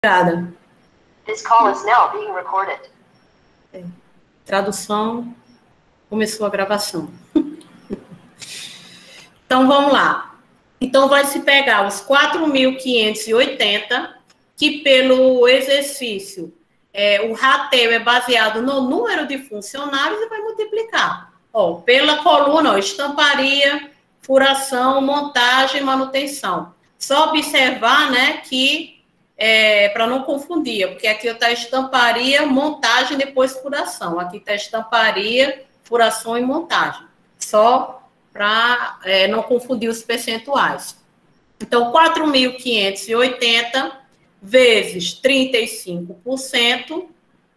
Obrigada. This call is now being recorded. Tradução, começou a gravação. Então, vamos lá. Então, vai se pegar os 4.580, que pelo exercício, o rateio é baseado no número de funcionários e vai multiplicar. Ó, pela coluna, ó, estamparia, furação, montagem e manutenção. Só observar, né, que para não confundir, porque aqui está estamparia, montagem, depois furação. Aqui está estamparia, furação e montagem. Só para não confundir os percentuais. Então, 4.580 vezes 35%,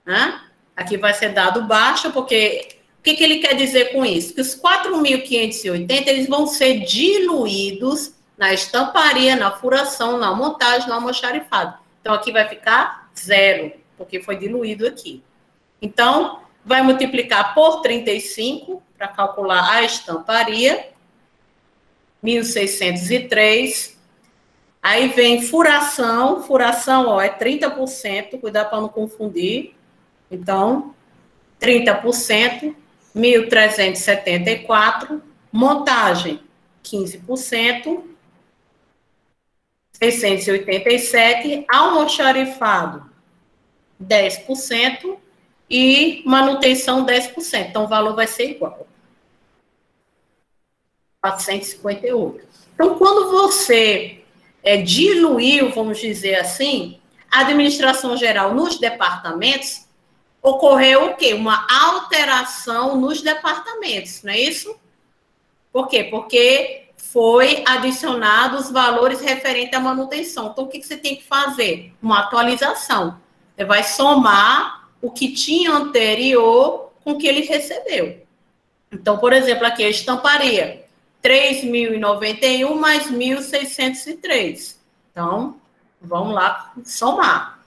né? Aqui vai ser dado baixo, porque o que ele quer dizer com isso? Que os 4.580 eles vão ser diluídos na estamparia, na furação, na montagem, no almoxarifado. Então, aqui vai ficar 0, porque foi diluído aqui. Então, vai multiplicar por 35, para calcular a estamparia, 1.603. Aí vem furação, ó, é 30%, cuidado para não confundir. Então, 30%, 1.374. Montagem, 15%. 687, almoxarifado, 10%, e manutenção, 10%. Então, o valor vai ser igual. 458. Então, quando você diluiu, vamos dizer assim, a administração geral nos departamentos, ocorreu o quê? Uma alteração nos departamentos, não é isso? Por quê? Porque foi adicionado os valores referentes à manutenção. Então, o que você tem que fazer? Uma atualização. Você vai somar o que tinha anterior com o que ele recebeu. Então, por exemplo, aqui a estamparia. 3.091 mais 1.603. Então, vamos lá somar.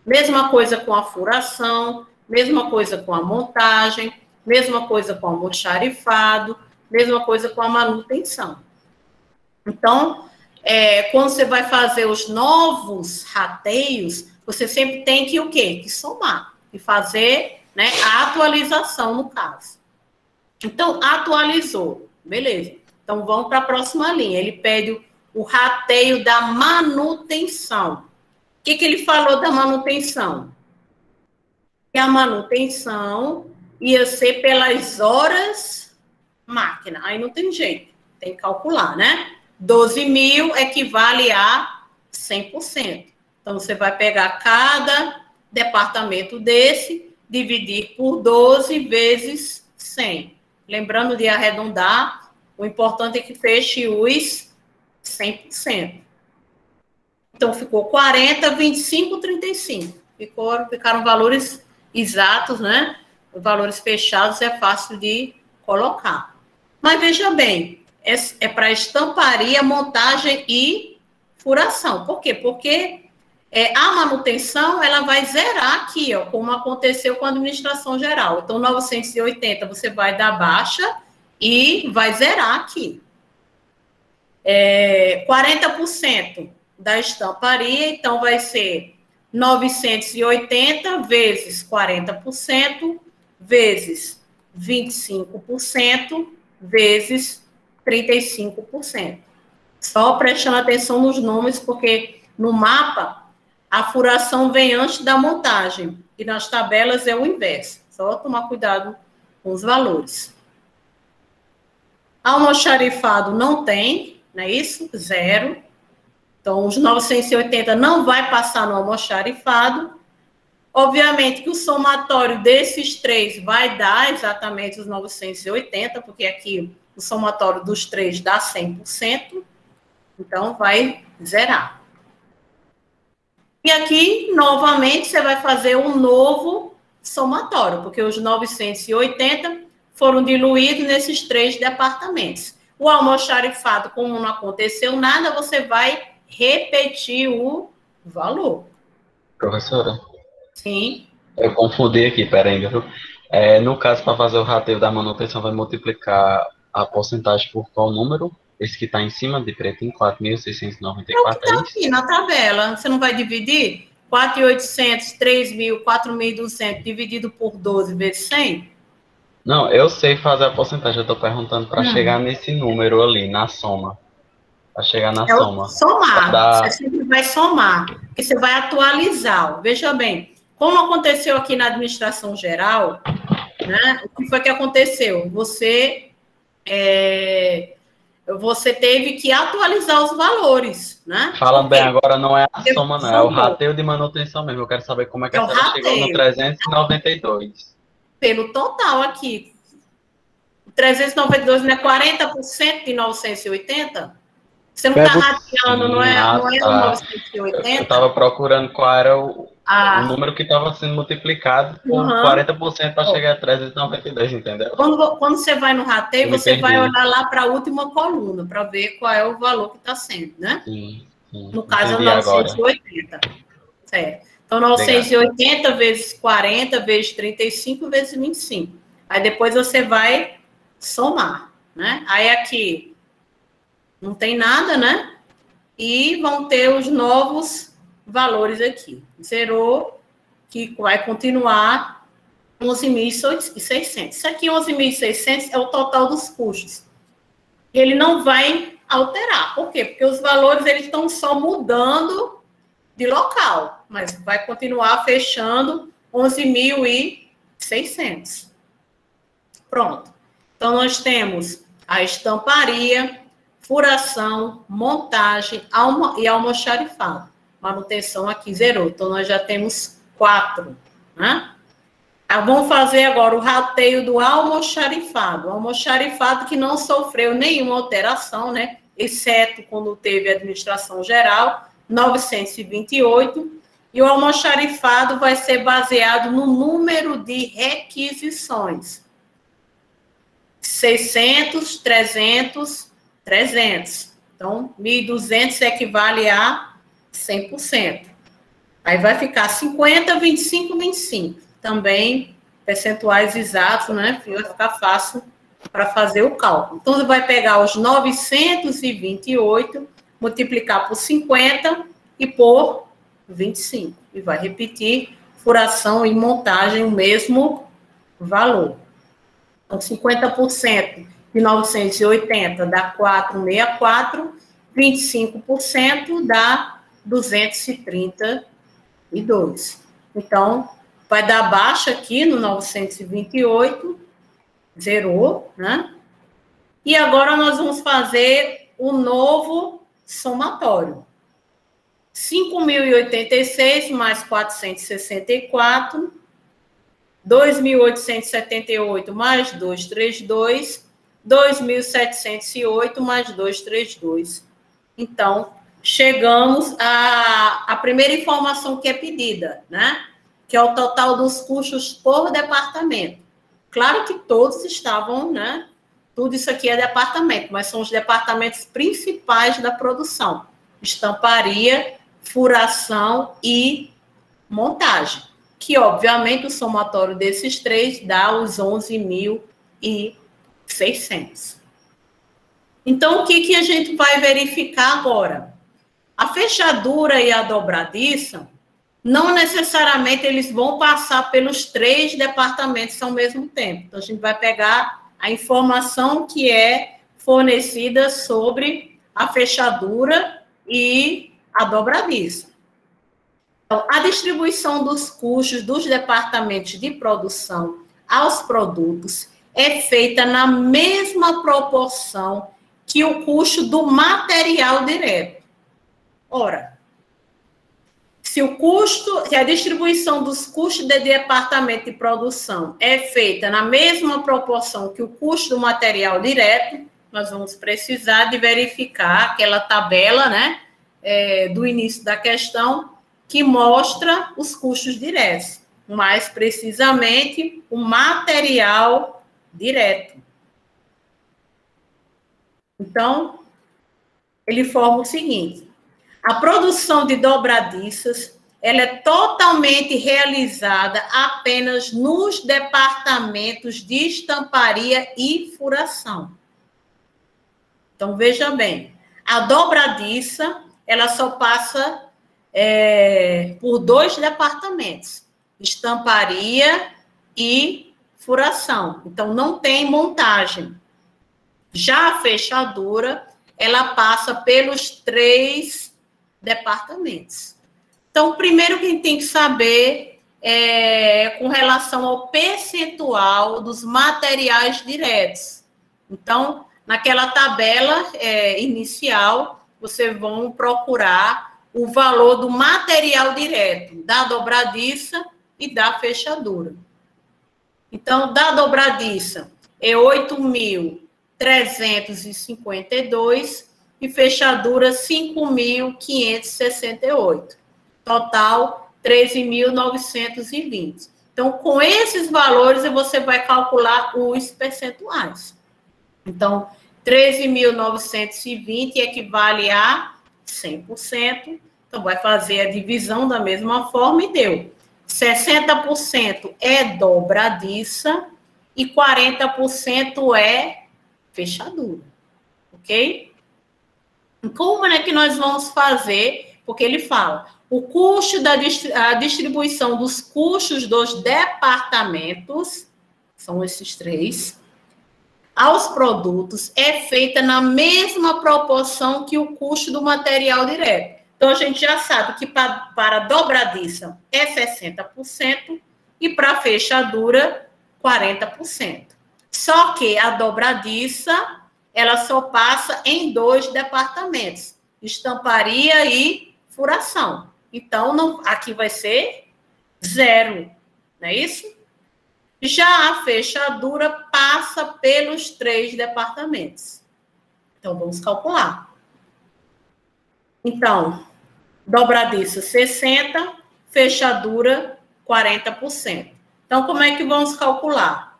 Mesma coisa com a furação, mesma coisa com a montagem, mesma coisa com o almoxarifado, mesma coisa com a manutenção. Então, quando você vai fazer os novos rateios, você sempre tem que o quê? Que somar e fazer, né, a atualização no caso. Então, atualizou, beleza. Então, vamos para a próxima linha. Ele pede o rateio da manutenção. O que ele falou da manutenção? Que a manutenção ia ser pelas horas máquina. Aí não tem jeito, tem que calcular, né? 12.000 equivale a 100%. Então, você vai pegar cada departamento desse, dividir por 12 vezes 100. Lembrando de arredondar, o importante é que feche os 100%. Então, ficou 40, 25, 35. Ficaram valores exatos, né? Os valores fechados é fácil de colocar. Mas, veja bem, é para estamparia, montagem e furação. Por quê? Porque a manutenção, ela vai zerar aqui, ó, como aconteceu com a administração geral. Então, 980 você vai dar baixa e vai zerar aqui. 40% da estamparia, então vai ser 980 vezes 40%, vezes 25%, vezes 35%. Só prestando atenção nos números, porque no mapa a furação vem antes da montagem e nas tabelas é o inverso. Só tomar cuidado com os valores. Almoxarifado não tem, não é isso? 0. Então, os 980 não vai passar no almoxarifado. Obviamente que o somatório desses três vai dar exatamente os 980, porque aqui o somatório dos três dá 100%, então vai zerar. E aqui, novamente, você vai fazer um novo somatório, porque os 980 foram diluídos nesses três departamentos. O almoxarifado, como não aconteceu nada, você vai repetir o valor. Professora? Sim. Eu confundi aqui, peraí, viu? No caso, para fazer o rateio da manutenção, vai multiplicar a porcentagem por qual número? Esse que está em cima de preto em 4.694. É o que está aqui na tabela. Você não vai dividir? 4.800, 3.000, 4.200 dividido por 12 vezes 100? Não, eu sei fazer a porcentagem, eu estou perguntando para chegar nesse número ali, na soma. Para chegar na É o soma. somar. Você Dar... sempre vai somar, porque você vai atualizar. Veja bem, como aconteceu aqui na administração geral, né? O que foi que aconteceu? Você teve que atualizar os valores, né? Falando Por bem quê? agora, não é a Porque soma, não, é o somou. rateio de manutenção mesmo. Eu quero saber como é que É a o senhora chegou no rateio. 392. Pelo total aqui. 392 não é 40% de 980? Você não está Pego rateando, não sim, é, ah, não é o tá. Eu 980? estava procurando qual era o Ah, número que estava sendo multiplicado por uhum. 40% para chegar a 392, entendeu? Quando você vai no rateio, Eu me você vai perdi. olhar lá para a última coluna, para ver qual é o valor que está sendo, né? Sim, sim, No caso, é entendi agora. 980. Certo. Então, Obrigado. 980 vezes 40 vezes 35 vezes 25. Aí depois você vai somar, né? Aí aqui não tem nada, né? E vão ter os novos valores aqui. Zerou, que vai continuar 11.600. Isso aqui, 11.600, é o total dos custos. Ele não vai alterar. Por quê? Porque os valores eles estão só mudando de local, mas vai continuar fechando 11.600. Pronto. Então, nós temos a estamparia, furação, montagem e almoxarifado. Manutenção aqui zerou. Então, nós já temos 4, né? Vamos fazer agora o rateio do almoxarifado. O almoxarifado que não sofreu nenhuma alteração, né? Exceto quando teve a administração geral, 928. E o almoxarifado vai ser baseado no número de requisições. 600, 300, 300. Então, 1.200 equivale a 100%. Aí vai ficar 50, 25, 25. Também percentuais exatos, né? Vai ficar fácil para fazer o cálculo. Então, você vai pegar os 928, multiplicar por 50 e por 25. E vai repetir furação e montagem o mesmo valor. Então, 50% de 980 dá 464, 25% dá 232. Então, vai dar baixa aqui no 928, zerou, né? E agora nós vamos fazer o novo somatório. 5.086 mais 464, 2.878 mais 232, 2.708 mais 232. Então, chegamos à primeira informação que é pedida, né? Que é o total dos custos por departamento. Claro que todos estavam, né? Tudo isso aqui é departamento, mas são os departamentos principais da produção: estamparia, furação e montagem. Que, obviamente, o somatório desses três dá os 11.600. Então, o que a gente vai verificar agora? A fechadura e a dobradiça, não necessariamente eles vão passar pelos 3 departamentos ao mesmo tempo. Então, a gente vai pegar a informação que é fornecida sobre a fechadura e a dobradiça. Então, a distribuição dos custos dos departamentos de produção aos produtos é feita na mesma proporção que o custo do material direto. Ora, se a distribuição dos custos de departamento de produção é feita na mesma proporção que o custo do material direto, nós vamos precisar de verificar aquela tabela, né, do início da questão, que mostra os custos diretos, mais precisamente o material direto. Então, ele forma o seguinte: a produção de dobradiças, ela é totalmente realizada apenas nos departamentos de estamparia e furação. Então, veja bem, a dobradiça, ela só passa por 2 departamentos, estamparia e furação. Então, não tem montagem. Já a fechadura, ela passa pelos 3 departamentos. Então, primeiro que a gente tem que saber com relação ao percentual dos materiais diretos. Então, naquela tabela inicial, vocês vão procurar o valor do material direto, da dobradiça e da fechadura. Então, da dobradiça é 8.352 e fechadura 5.568. Total, 13.920. Então, com esses valores, você vai calcular os percentuais. Então, 13.920 equivale a 100%. Então, vai fazer a divisão da mesma forma e deu. 60% é dobradiça e 40% é fechadura. Ok? Como é que nós vamos fazer? Porque ele fala, o custo a distribuição dos custos dos departamentos, são esses 3, aos produtos é feita na mesma proporção que o custo do material direto. Então, a gente já sabe que para dobradiça é 60% e para fechadura, 40%. Só que a dobradiça, ela só passa em 2 departamentos, estamparia e furação. Então, aqui vai ser 0, não é isso? Já a fechadura passa pelos 3 departamentos. Então, vamos calcular. Então, dobradiça 60%, fechadura 40%. Então, como é que vamos calcular?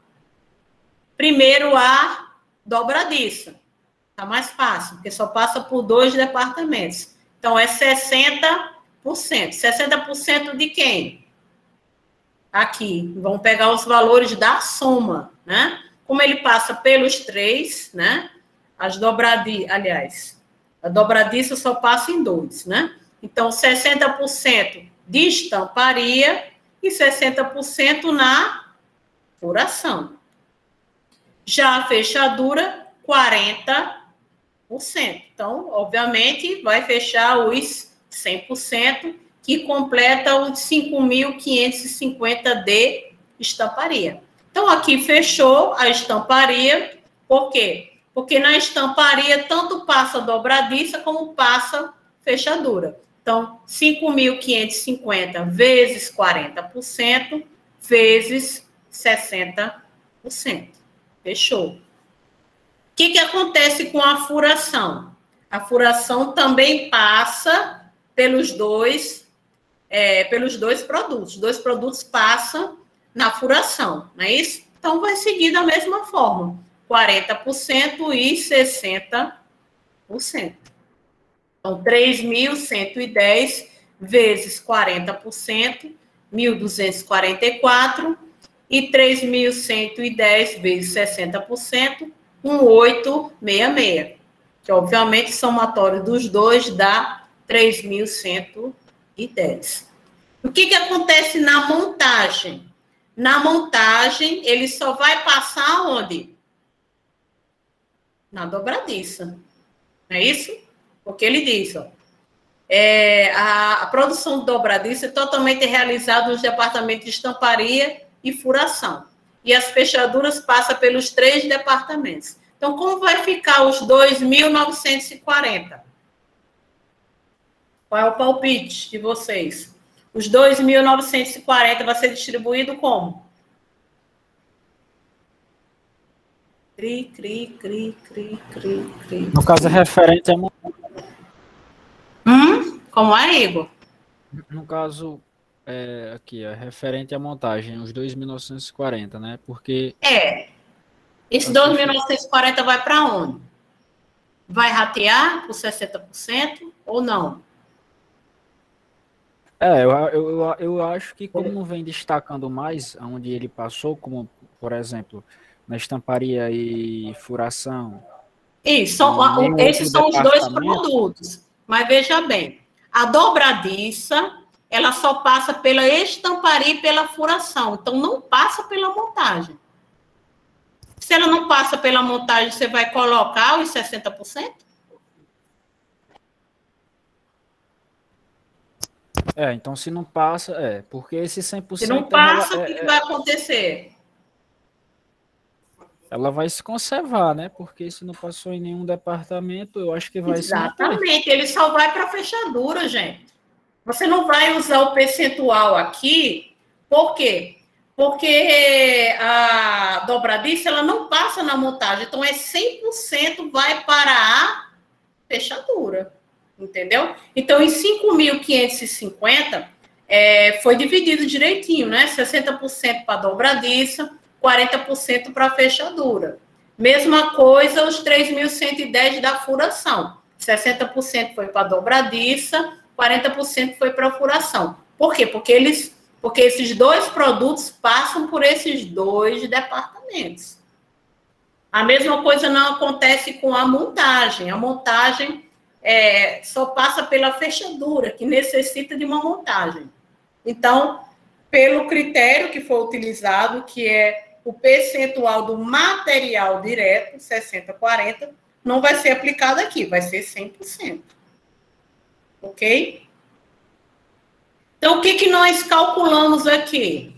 Primeiro a dobradiça. Tá mais fácil, porque só passa por 2 departamentos. Então, é 60%. 60% de quem? Aqui. Vamos pegar os valores da soma, né? Como ele passa pelos 3, né? A dobradiça só passa em 2, né? Então, 60% de estamparia e 60% na furação. Já a fechadura, 40%. Então, obviamente, vai fechar os 100%, que completa os 5.550 de estamparia. Então, aqui fechou a estamparia. Por quê? Porque na estamparia, tanto passa dobradiça, como passa fechadura. Então, 5.550 vezes 40%, vezes 60%. Fechou. O que acontece com a furação? A furação também passa pelos dois produtos. 2 produtos passam na furação, não é isso? Então, vai seguir da mesma forma. 40% e 60%. Então, 3.110 vezes 40%, 1.244, e 3.110 vezes 60%, 1.866, que obviamente somatório dos dois dá 3.110. O que acontece na montagem? Na montagem, ele só vai passar onde? Na dobradiça. Não é isso? Porque ele diz, ó, a produção de dobradiça é totalmente realizada nos departamentos de estamparia e furação. E as fechaduras passam pelos 3 departamentos. Então, como vai ficar os 2.940? Qual é o palpite de vocês? Os 2.940 vai ser distribuído como? Cri. No caso, é referente a... Como é, Igor? No caso, aqui, é referente à montagem, os 2.940, né? Porque... Esse 2.940 vai para onde? Vai ratear por 60% ou não? Eu acho que como não vem destacando mais onde ele passou, como, por exemplo, na estamparia e furação... Isso, esses são os 2 produtos. Mas veja bem, A dobradiça, ela só passa pela estamparia e pela furação, então não passa pela montagem. Se ela não passa pela montagem, você vai colocar os 60%? Então se não passa, porque esse 100% Se não passa, o que vai acontecer? Ela vai se conservar, né? Porque se não passou em nenhum departamento, eu acho que vai se manter. Exatamente, ele só vai para a fechadura, gente. Você não vai usar o percentual aqui, por quê? Porque a dobradiça, ela não passa na montagem, então 100% vai para a fechadura, entendeu? Então, em 5.550, foi dividido direitinho, né? 60% para dobradiça, 40% para a fechadura. Mesma coisa, os 3.110 da furação. 60% foi para a dobradiça, 40% foi para a furação. Por quê? Porque esses dois produtos passam por esses dois departamentos. A mesma coisa não acontece com a montagem. A montagem só passa pela fechadura, que necessita de uma montagem. Então, pelo critério que foi utilizado, que é o percentual do material direto, 60-40, não vai ser aplicado aqui, vai ser 100%. Ok? Então, o que nós calculamos aqui?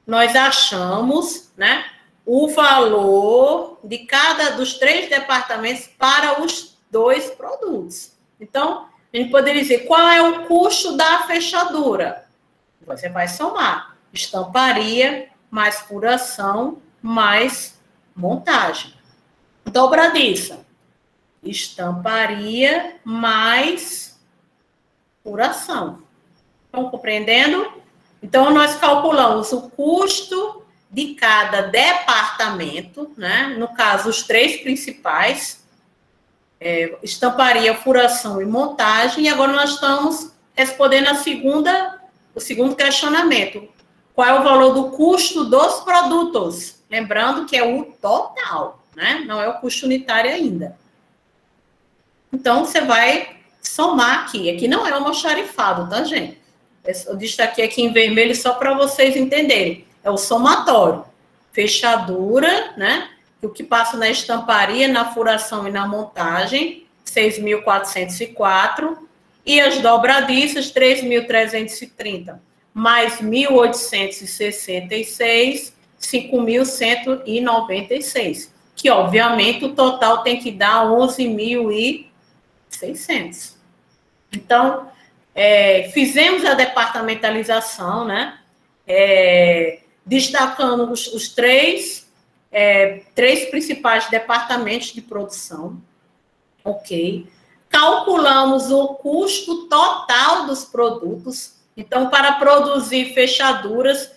Nós achamos, né, o valor de cada dos 3 departamentos para os 2 produtos. Então, a gente poderia dizer, qual é o custo da fechadura? Você vai somar estamparia, mais furação, mais montagem. Dobradiça. Estamparia, mais furação. Estão compreendendo? Então, nós calculamos o custo de cada departamento, né? No caso, os 3 principais, estamparia, furação e montagem, e agora nós estamos respondendo o segundo questionamento. Qual é o valor do custo dos produtos? Lembrando que é o total, né? Não é o custo unitário ainda. Então, você vai somar aqui. Aqui não é almoxarifado, tá, gente? Eu destaquei aqui em vermelho só para vocês entenderem. É o somatório. Fechadura, né? O que passa na estamparia, na furação e na montagem, 6.404. E as dobradiças, 3.330. Mais 1.866, 5.196. Que, obviamente, o total tem que dar 11.600. Então, fizemos a departamentalização, né? Destacando os três principais departamentos de produção. Ok. Calculamos o custo total dos produtos. Então, para produzir fechaduras,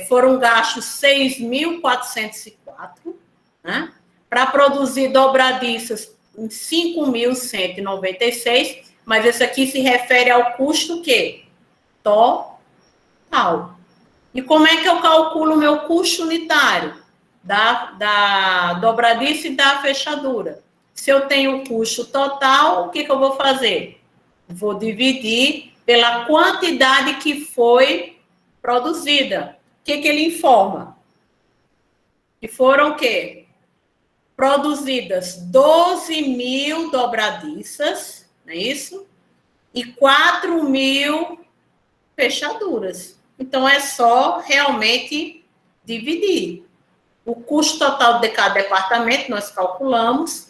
foram gastos 6.404, né? Para produzir dobradiças, 5.196, mas esse aqui se refere ao custo quê? Total. E como é que eu calculo o meu custo unitário da dobradiça e da fechadura? Se eu tenho o custo total, o que eu vou fazer? Vou dividir pela quantidade que foi produzida. O que ele informa? Que foram o quê? Produzidas 12.000 dobradiças, não é isso? E 4.000 fechaduras. Então, é só realmente dividir. O custo total de cada departamento, nós calculamos.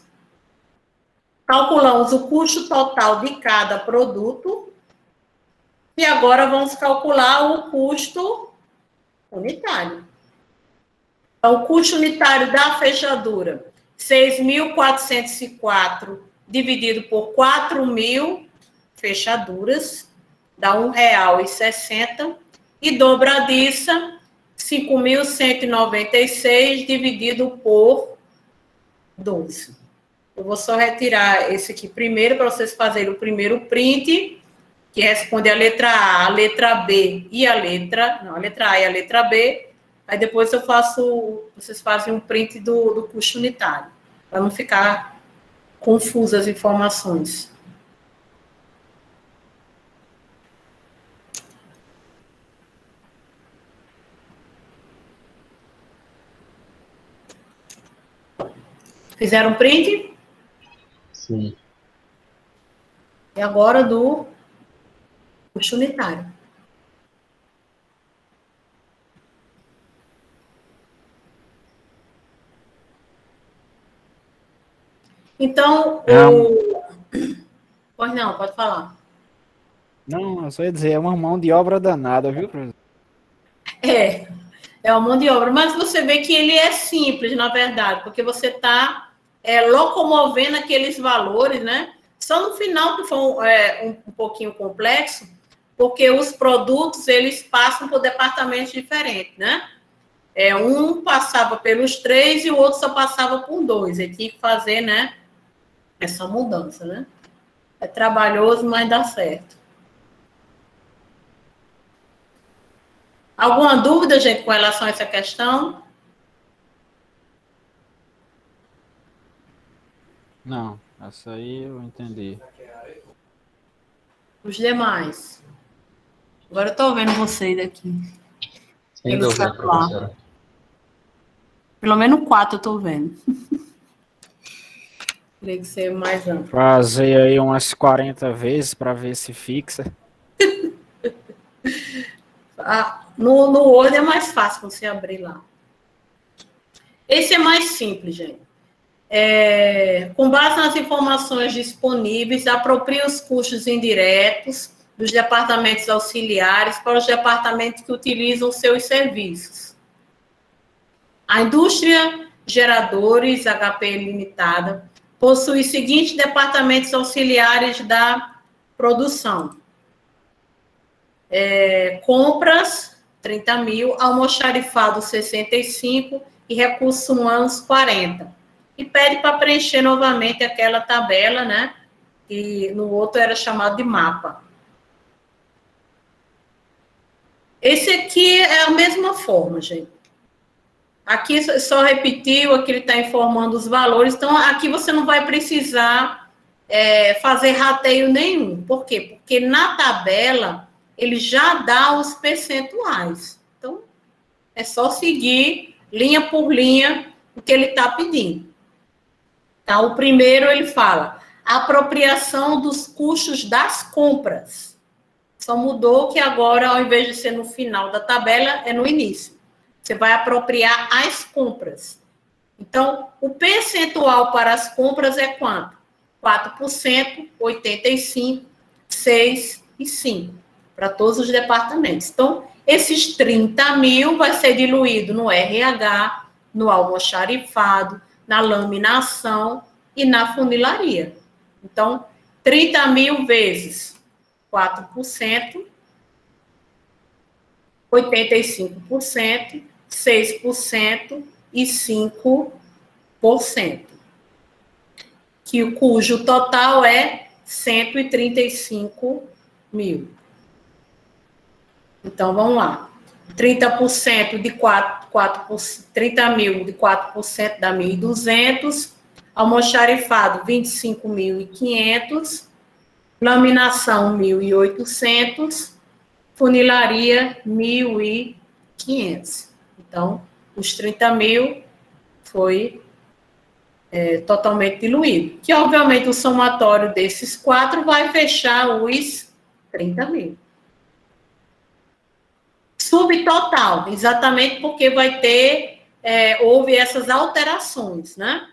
Calculamos o custo total de cada produto. E agora vamos calcular o custo unitário. Então, o custo unitário da fechadura, 6.404 dividido por 4.000 fechaduras, dá R$ 1,60. E dobradiça, 5.196 dividido por 12. Eu vou só retirar esse aqui primeiro, para vocês fazerem o primeiro print, que responde a letra A, a letra B e a letra... Não, a letra A e a letra B. Aí depois vocês fazem um print do custo unitário, para não ficar confusas as informações. Fizeram print? Sim. E agora do custo unitário. Então, Pois não, pode falar. Não, eu só ia dizer, é uma mão de obra danada, viu, professor? É uma mão de obra, mas você vê que ele é simples, na verdade, porque você está locomovendo aqueles valores, né? Só no final que foi um pouquinho complexo, porque os produtos, eles passam por departamentos diferentes, né? Um passava pelos 3 e o outro só passava por 2. Ele tinha que fazer, né, essa mudança, né? É trabalhoso, mas dá certo. Alguma dúvida, gente, com relação a essa questão? Não, essa aí eu entendi. Os demais. Agora eu estou vendo vocês aqui. Sem dúvida, professora. Pelo menos 4 eu estou vendo. Teria que ser mais amplo. Fazer aí umas 40 vezes para ver se fixa. No Word é mais fácil você abrir lá. Esse é mais simples, gente. Com base nas informações disponíveis, apropria os custos indiretos dos departamentos auxiliares para os departamentos que utilizam seus serviços. A indústria geradores HP Limitada possui os seguintes departamentos auxiliares da produção. Compras, 30 mil, almoxarifado, 65 e recursos humanos, 40. E pede para preencher novamente aquela tabela, né? Que no outro era chamado de mapa. Esse aqui é a mesma forma, gente. Aqui só repetiu, aqui ele está informando os valores. Então, aqui você não vai precisar fazer rateio nenhum. Por quê? Porque na tabela ele já dá os percentuais. Então, é só seguir linha por linha o que ele está pedindo. Tá? O primeiro ele fala apropriação dos custos das compras. Só mudou que agora, ao invés de ser no final da tabela, é no início. Você vai apropriar as compras. Então, o percentual para as compras é quanto? 4%, 85%, 6% e 5%. Para todos os departamentos. Então, esses 30 mil vai ser diluído no RH, no almoxarifado, na laminação e na funilaria. Então, 30 mil vezes 4%, 85%, 6% e 5%. Cujo total é 135 mil. Então, vamos lá. 30% de 30 mil de 4% dá 1.200. Almoxarifado, 25.500. Laminação, 1.800. Funilaria, 1.500. Então, os 30 mil foi totalmente diluído. Que, obviamente, o somatório desses 4 vai fechar os 30 mil. Subtotal, exatamente porque vai ter, houve essas alterações, né?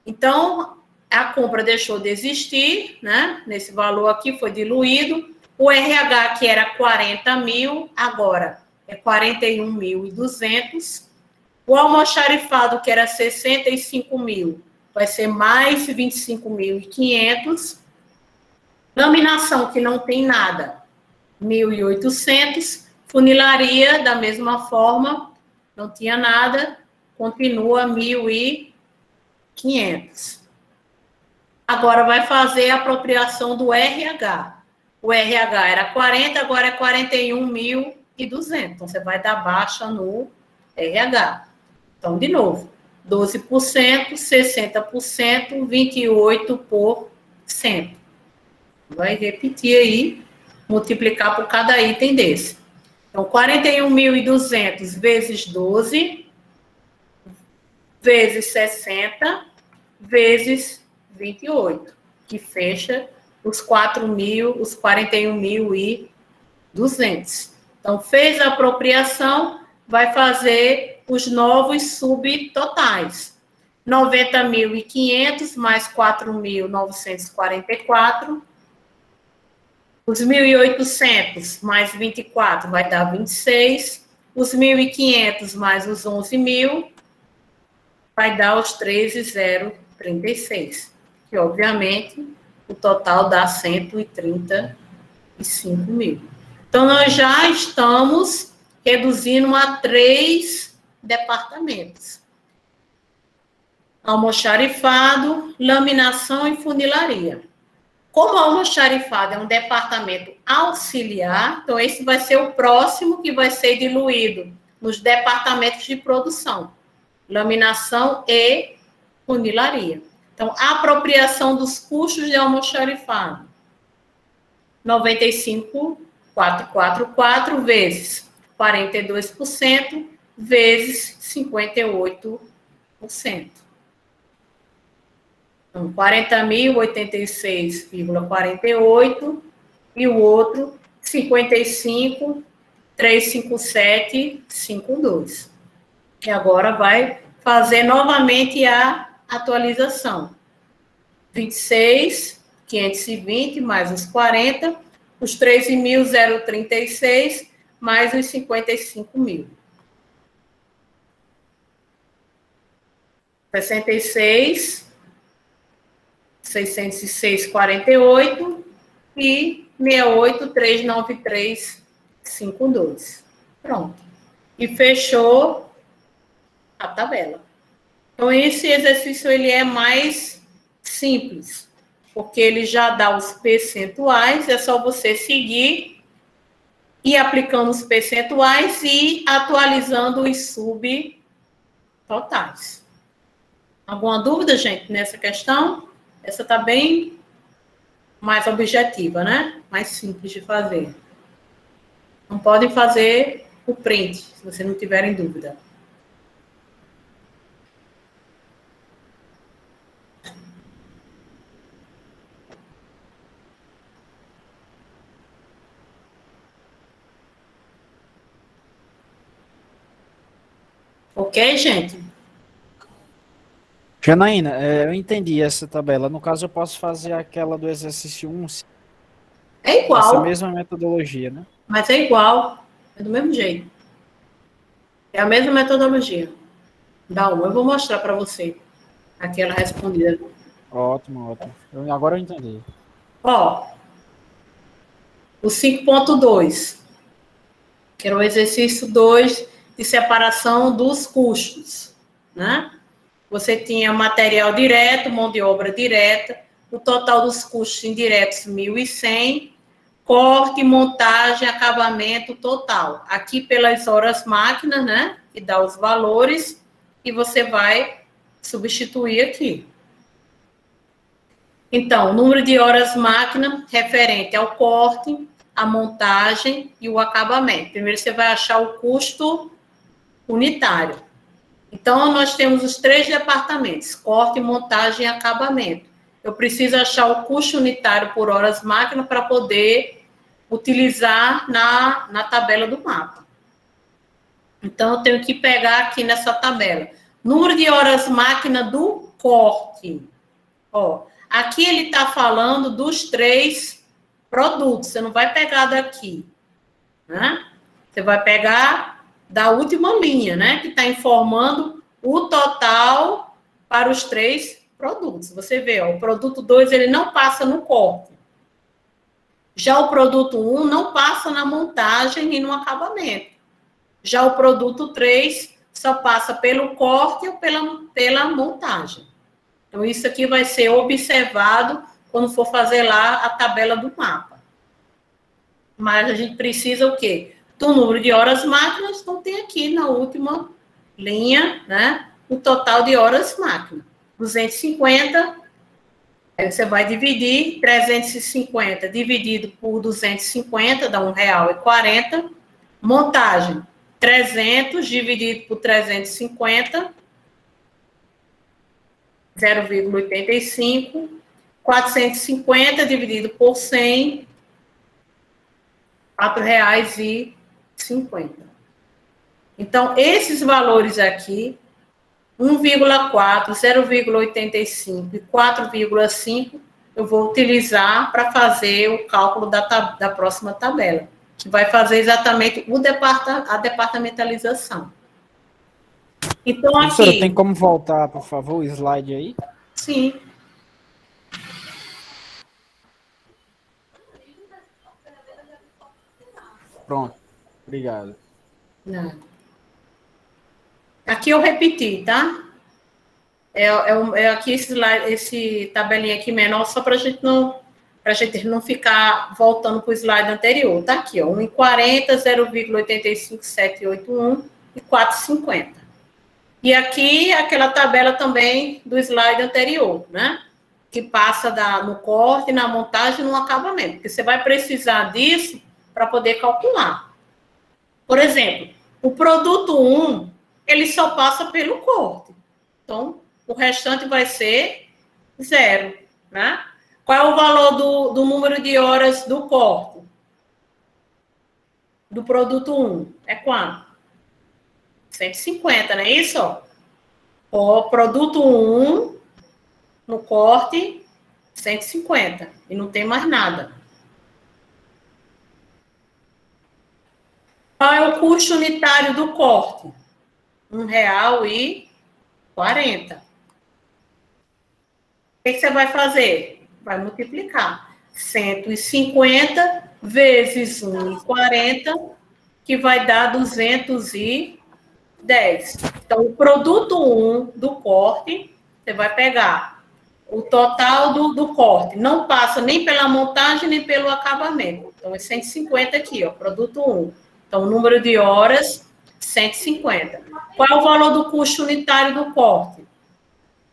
Então, a compra deixou de existir, né? Nesse valor aqui foi diluído. O RH, que era 40 mil, agora é 41.200. O almoxarifado, que era 65 mil, vai ser mais 25.500. Laminação, que não tem nada, 1.800. Funilaria, da mesma forma, não tinha nada, continua 1.500. Agora vai fazer a apropriação do RH. O RH era 40, agora é 41.200. Então, você vai dar baixa no RH. Então, de novo, 12%, 60%, 28%. Vai repetir aí, multiplicar por cada item desse. Então, 41.200 vezes 12, vezes 60, vezes 28, que fecha os 41.200. Então, fez a apropriação, vai fazer os novos subtotais. 90.500 mais 4.944. Os 1.800 mais 24 vai dar 26. Os 1.500 mais os 11.000 vai dar os 13.036. Que, obviamente, o total dá 135 mil. Então, nós já estamos reduzindo a 3 departamentos. Almoxarifado, laminação e funilaria. Como o almoxarifado é um departamento auxiliar, então esse vai ser o próximo que vai ser diluído nos departamentos de produção. Laminação e funilaria. Então, a apropriação dos custos de almoxarifado. 95.444 vezes 42% vezes 58%. Então, 40.086,48 e o outro 55.357,52. E agora vai fazer novamente a atualização. 26.520 mais os 40, os 13.036 mais os 55 mil. 66.606,48 e 68.393,52. Pronto. E fechou a tabela. Então, esse exercício ele é mais simples, porque ele já dá os percentuais, é só você seguir e aplicando os percentuais e atualizando os subtotais. Alguma dúvida, gente, nessa questão? Essa está bem mais objetiva, né? Mais simples de fazer. Não podem fazer o print, se você não tiverem dúvida. Ok, gente? Janaína, eu entendi essa tabela. No caso, eu posso fazer aquela do exercício 1, É igual. essa mesma metodologia, né? Mas é igual. É do mesmo jeito. É a mesma metodologia. Dá uma. Eu vou mostrar para você aquela respondida. Ótimo, ótimo. Agora eu entendi. Ó, o 5.2, que era o exercício 2 de separação dos custos, né? Você tinha material direto, mão de obra direta, o total dos custos indiretos 1.100, corte, montagem, acabamento total. Aqui pelas horas máquinas, né? Que dá os valores e você vai substituir aqui. Então, número de horas máquina referente ao corte, a montagem e o acabamento. Primeiro você vai achar o custo unitário. Então, nós temos os 3 departamentos, corte, montagem e acabamento. Eu preciso achar o custo unitário por horas máquina para poder utilizar na tabela do mapa. Então, eu tenho que pegar aqui nessa tabela. Número de horas máquina do corte. Ó, aqui ele está falando dos 3 produtos. Você não vai pegar daqui, né? Você vai pegar da última linha, né? Que está informando o total para os 3 produtos. Você vê, ó, o produto 2, ele não passa no corte. Já o produto 1 não passa na montagem e no acabamento. Já o produto 3 só passa pelo corte ou pela montagem. Então, isso aqui vai ser observado quando for fazer lá a tabela do mapa. Mas a gente precisa o quê? Do número de horas máquinas, então tem aqui na última linha, né? O total de horas máquina. 250, aí você vai dividir, 350 dividido por 250, dá R$1,40. Montagem, 300 dividido por 350, 0,85, 450 dividido por 100, R$ 4,50. Então, esses valores aqui, 1,4, 0,85 e 4,5, eu vou utilizar para fazer o cálculo da próxima tabela, que vai fazer exatamente a departamentalização. Então, Professora, aqui... tem como voltar, por favor, o slide aí? Sim. Pronto. Obrigado. Não. Aqui eu repeti, tá? Aqui esse tabelinha aqui menor, só para a gente não ficar voltando para o slide anterior. Tá aqui, ó, 1,40, 0,85, 781 e 4,50. E aqui aquela tabela também do slide anterior, né? Que passa no corte, na montagem e no acabamento. Porque você vai precisar disso para poder calcular. Por exemplo, o produto 1, ele só passa pelo corte. Então, o restante vai ser 0, né? Qual é o valor do número de horas do corte? Do produto 1? É quanto? 150, não é isso? O produto 1, no corte, 150. E não tem mais nada. Qual é o custo unitário do corte? R$ 1,40. O que você vai fazer? Vai multiplicar 150 vezes 1,40, que vai dar 210. Então, o produto 1 do corte, você vai pegar o total do corte. Não passa nem pela montagem, nem pelo acabamento. Então, é 150 aqui, ó, produto 1. Então, o número de horas, 150. Qual é o valor do custo unitário do corte?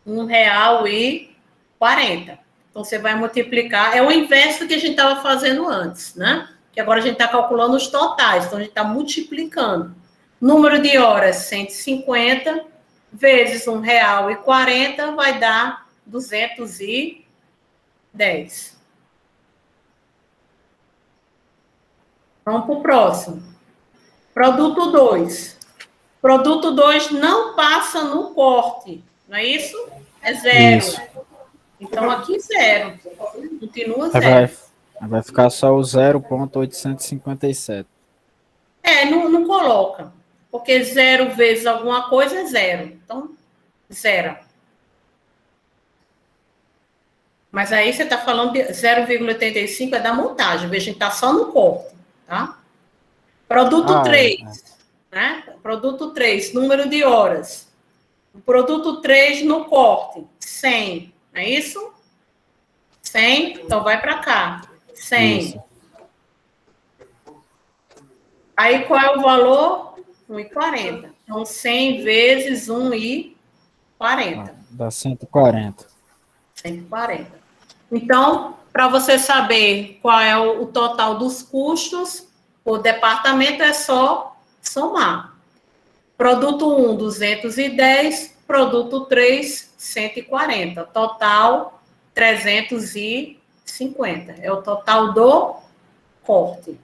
R$ 1,40. Então, você vai multiplicar. É o inverso do que a gente estava fazendo antes, né? Que agora a gente está calculando os totais. Então, a gente está multiplicando. Número de horas, 150, vezes R$ 1,40, vai dar 210. Vamos para o próximo. Produto 2. Produto 2 não passa no corte, não é isso? É 0. Isso. Então, aqui 0. Continua 0. Vai ficar só o 0,857. Não coloca. Porque 0 vezes alguma coisa é 0. Então, 0. Mas aí você está falando de 0,85 é da montagem. Veja, a gente está só no corte, tá? Produto 3, né? Produto 3, número de horas. O produto 3 no corte, 100, não é isso? 100, então vai para cá. 100. Isso. Aí qual é o valor? 1,40. Então 100 vezes 1,40. Dá 140. 140. Então, para você saber qual é o total dos custos, o departamento é só somar. Produto 1, 210. Produto 3, 140. Total, 350. É o total do corte.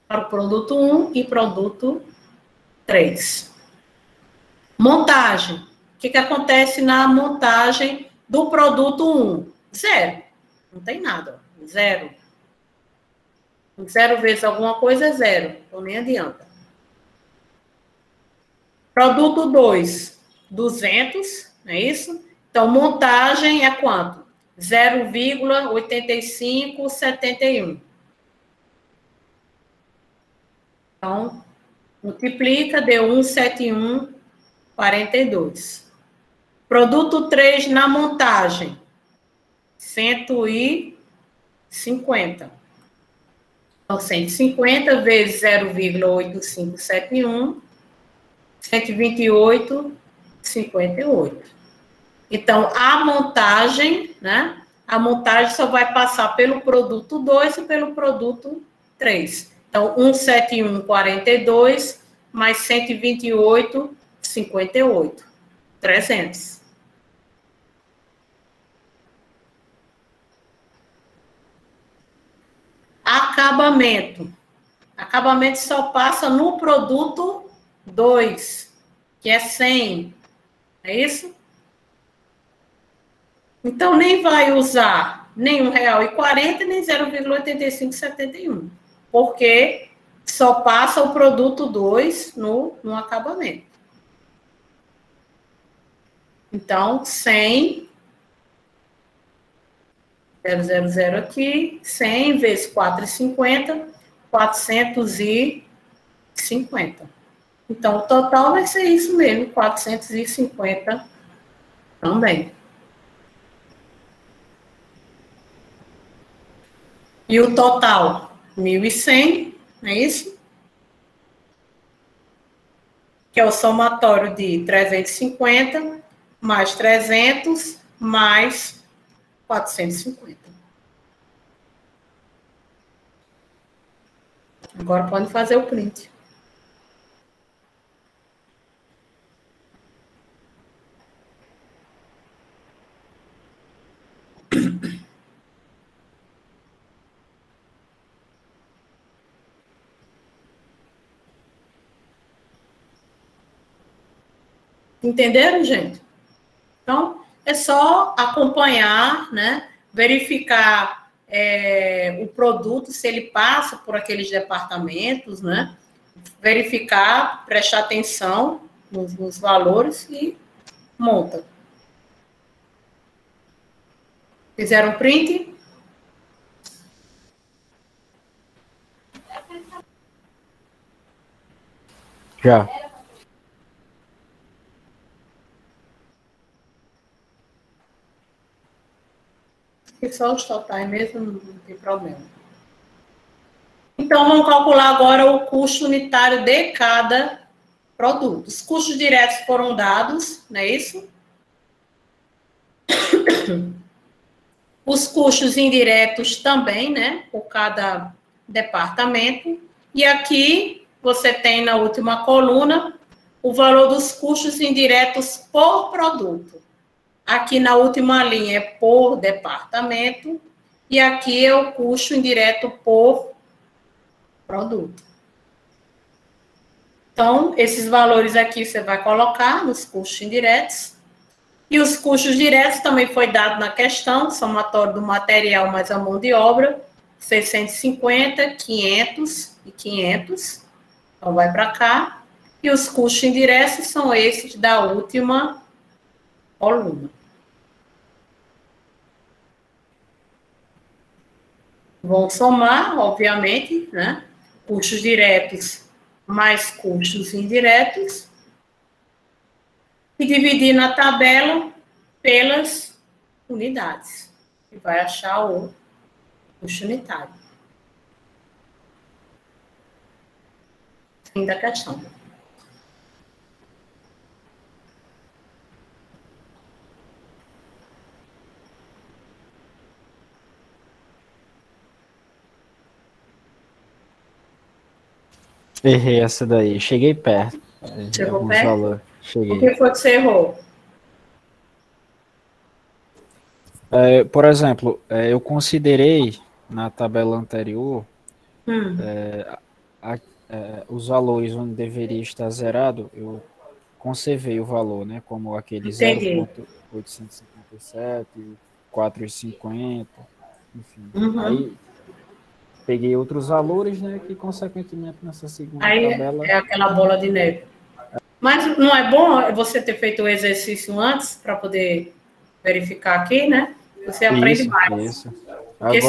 Para o produto 1 e produto 3. Montagem. O que acontece na montagem do produto 1? 0. Não tem nada. 0. 0 vezes alguma coisa é 0. Então, nem adianta. Produto 2, 200, não é isso? Então, montagem é quanto? 0,8571. Então, multiplica, deu 171,42. Produto 3 na montagem, 150. Então, 150 vezes 0,8571, 128,58. Então, a montagem, né? A montagem só vai passar pelo produto 2 e pelo produto 3. Então, 171,42 mais 128,58. 300. Acabamento. Acabamento só passa no produto 2, que é 100. É isso? Então, nem vai usar nem R$1,40, nem 0,8571, porque só passa o produto 2 no acabamento. Então, 100, 000 aqui, 100 vezes 4,50, 450. Então, o total vai ser isso mesmo, 450 também. E o total, 1.100, não é isso? Que é o somatório de 350, mais 300, mais 450. Agora pode fazer o print. Entenderam, gente? Então, é só acompanhar, né? Verificar o produto, se ele passa por aqueles departamentos, né? Verificar, prestar atenção nos valores e monta. Fizeram print? Já. E só os totais mesmo, não tem problema. Então, vamos calcular agora o custo unitário de cada produto. Os custos diretos foram dados, não é isso? Os custos indiretos também, né? Por cada departamento. E aqui, você tem na última coluna o valor dos custos indiretos por produto. Aqui na última linha é por departamento, e aqui é o custo indireto por produto. Então, esses valores aqui você vai colocar nos custos indiretos, e os custos diretos também foi dado na questão, somatório do material mais a mão de obra, 650, 500 e 500, então vai para cá, e os custos indiretos são esses da última coluna. Vão somar, obviamente, né? Custos diretos mais custos indiretos. E dividir na tabela pelas unidades. E vai achar o custo unitário. Fim da questão. Errei essa daí. Cheguei perto. Chegou perto? Valor. Cheguei. O que foi que você errou? Por exemplo, eu considerei na tabela anterior os valores onde deveria estar zerado, eu conservei o valor, né? Como aquele Entendi. 0,857, 4,50, enfim. Uhum. Aí peguei outros valores, né? Que consequentemente nessa segunda Aí tabela. é aquela bola de neve. Mas não é bom você ter feito o exercício antes para poder verificar aqui, né? Você aprende mais. Isso. Porque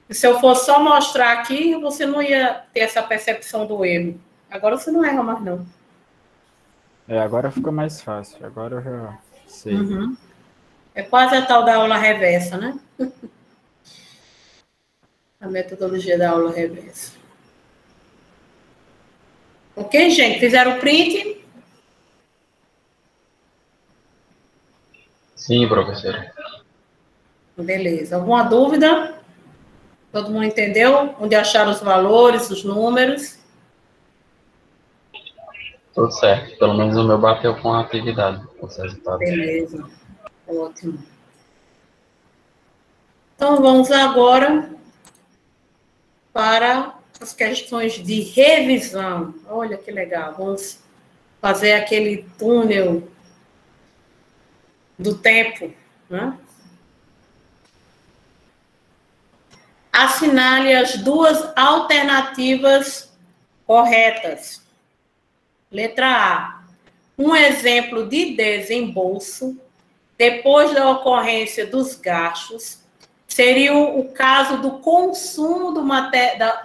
se eu fosse só mostrar aqui, você não ia ter essa percepção do erro. Agora você não erra mais, não. Agora fica mais fácil. Agora eu já sei. Uhum. É quase a tal da aula reversa, né? A metodologia da aula reversa. Ok, gente? Fizeram o print? Sim, professora. Beleza. Alguma dúvida? Todo mundo entendeu? Onde acharam os valores, os números? Tudo certo. Pelo menos o meu bateu com a atividade, com os resultados. Beleza. Ótimo. Então, vamos agora para as questões de revisão. Olha que legal, vamos fazer aquele túnel do tempo, né? Assinale as duas alternativas corretas. Letra A. Um exemplo de desembolso, depois da ocorrência dos gastos, seria o caso do consumo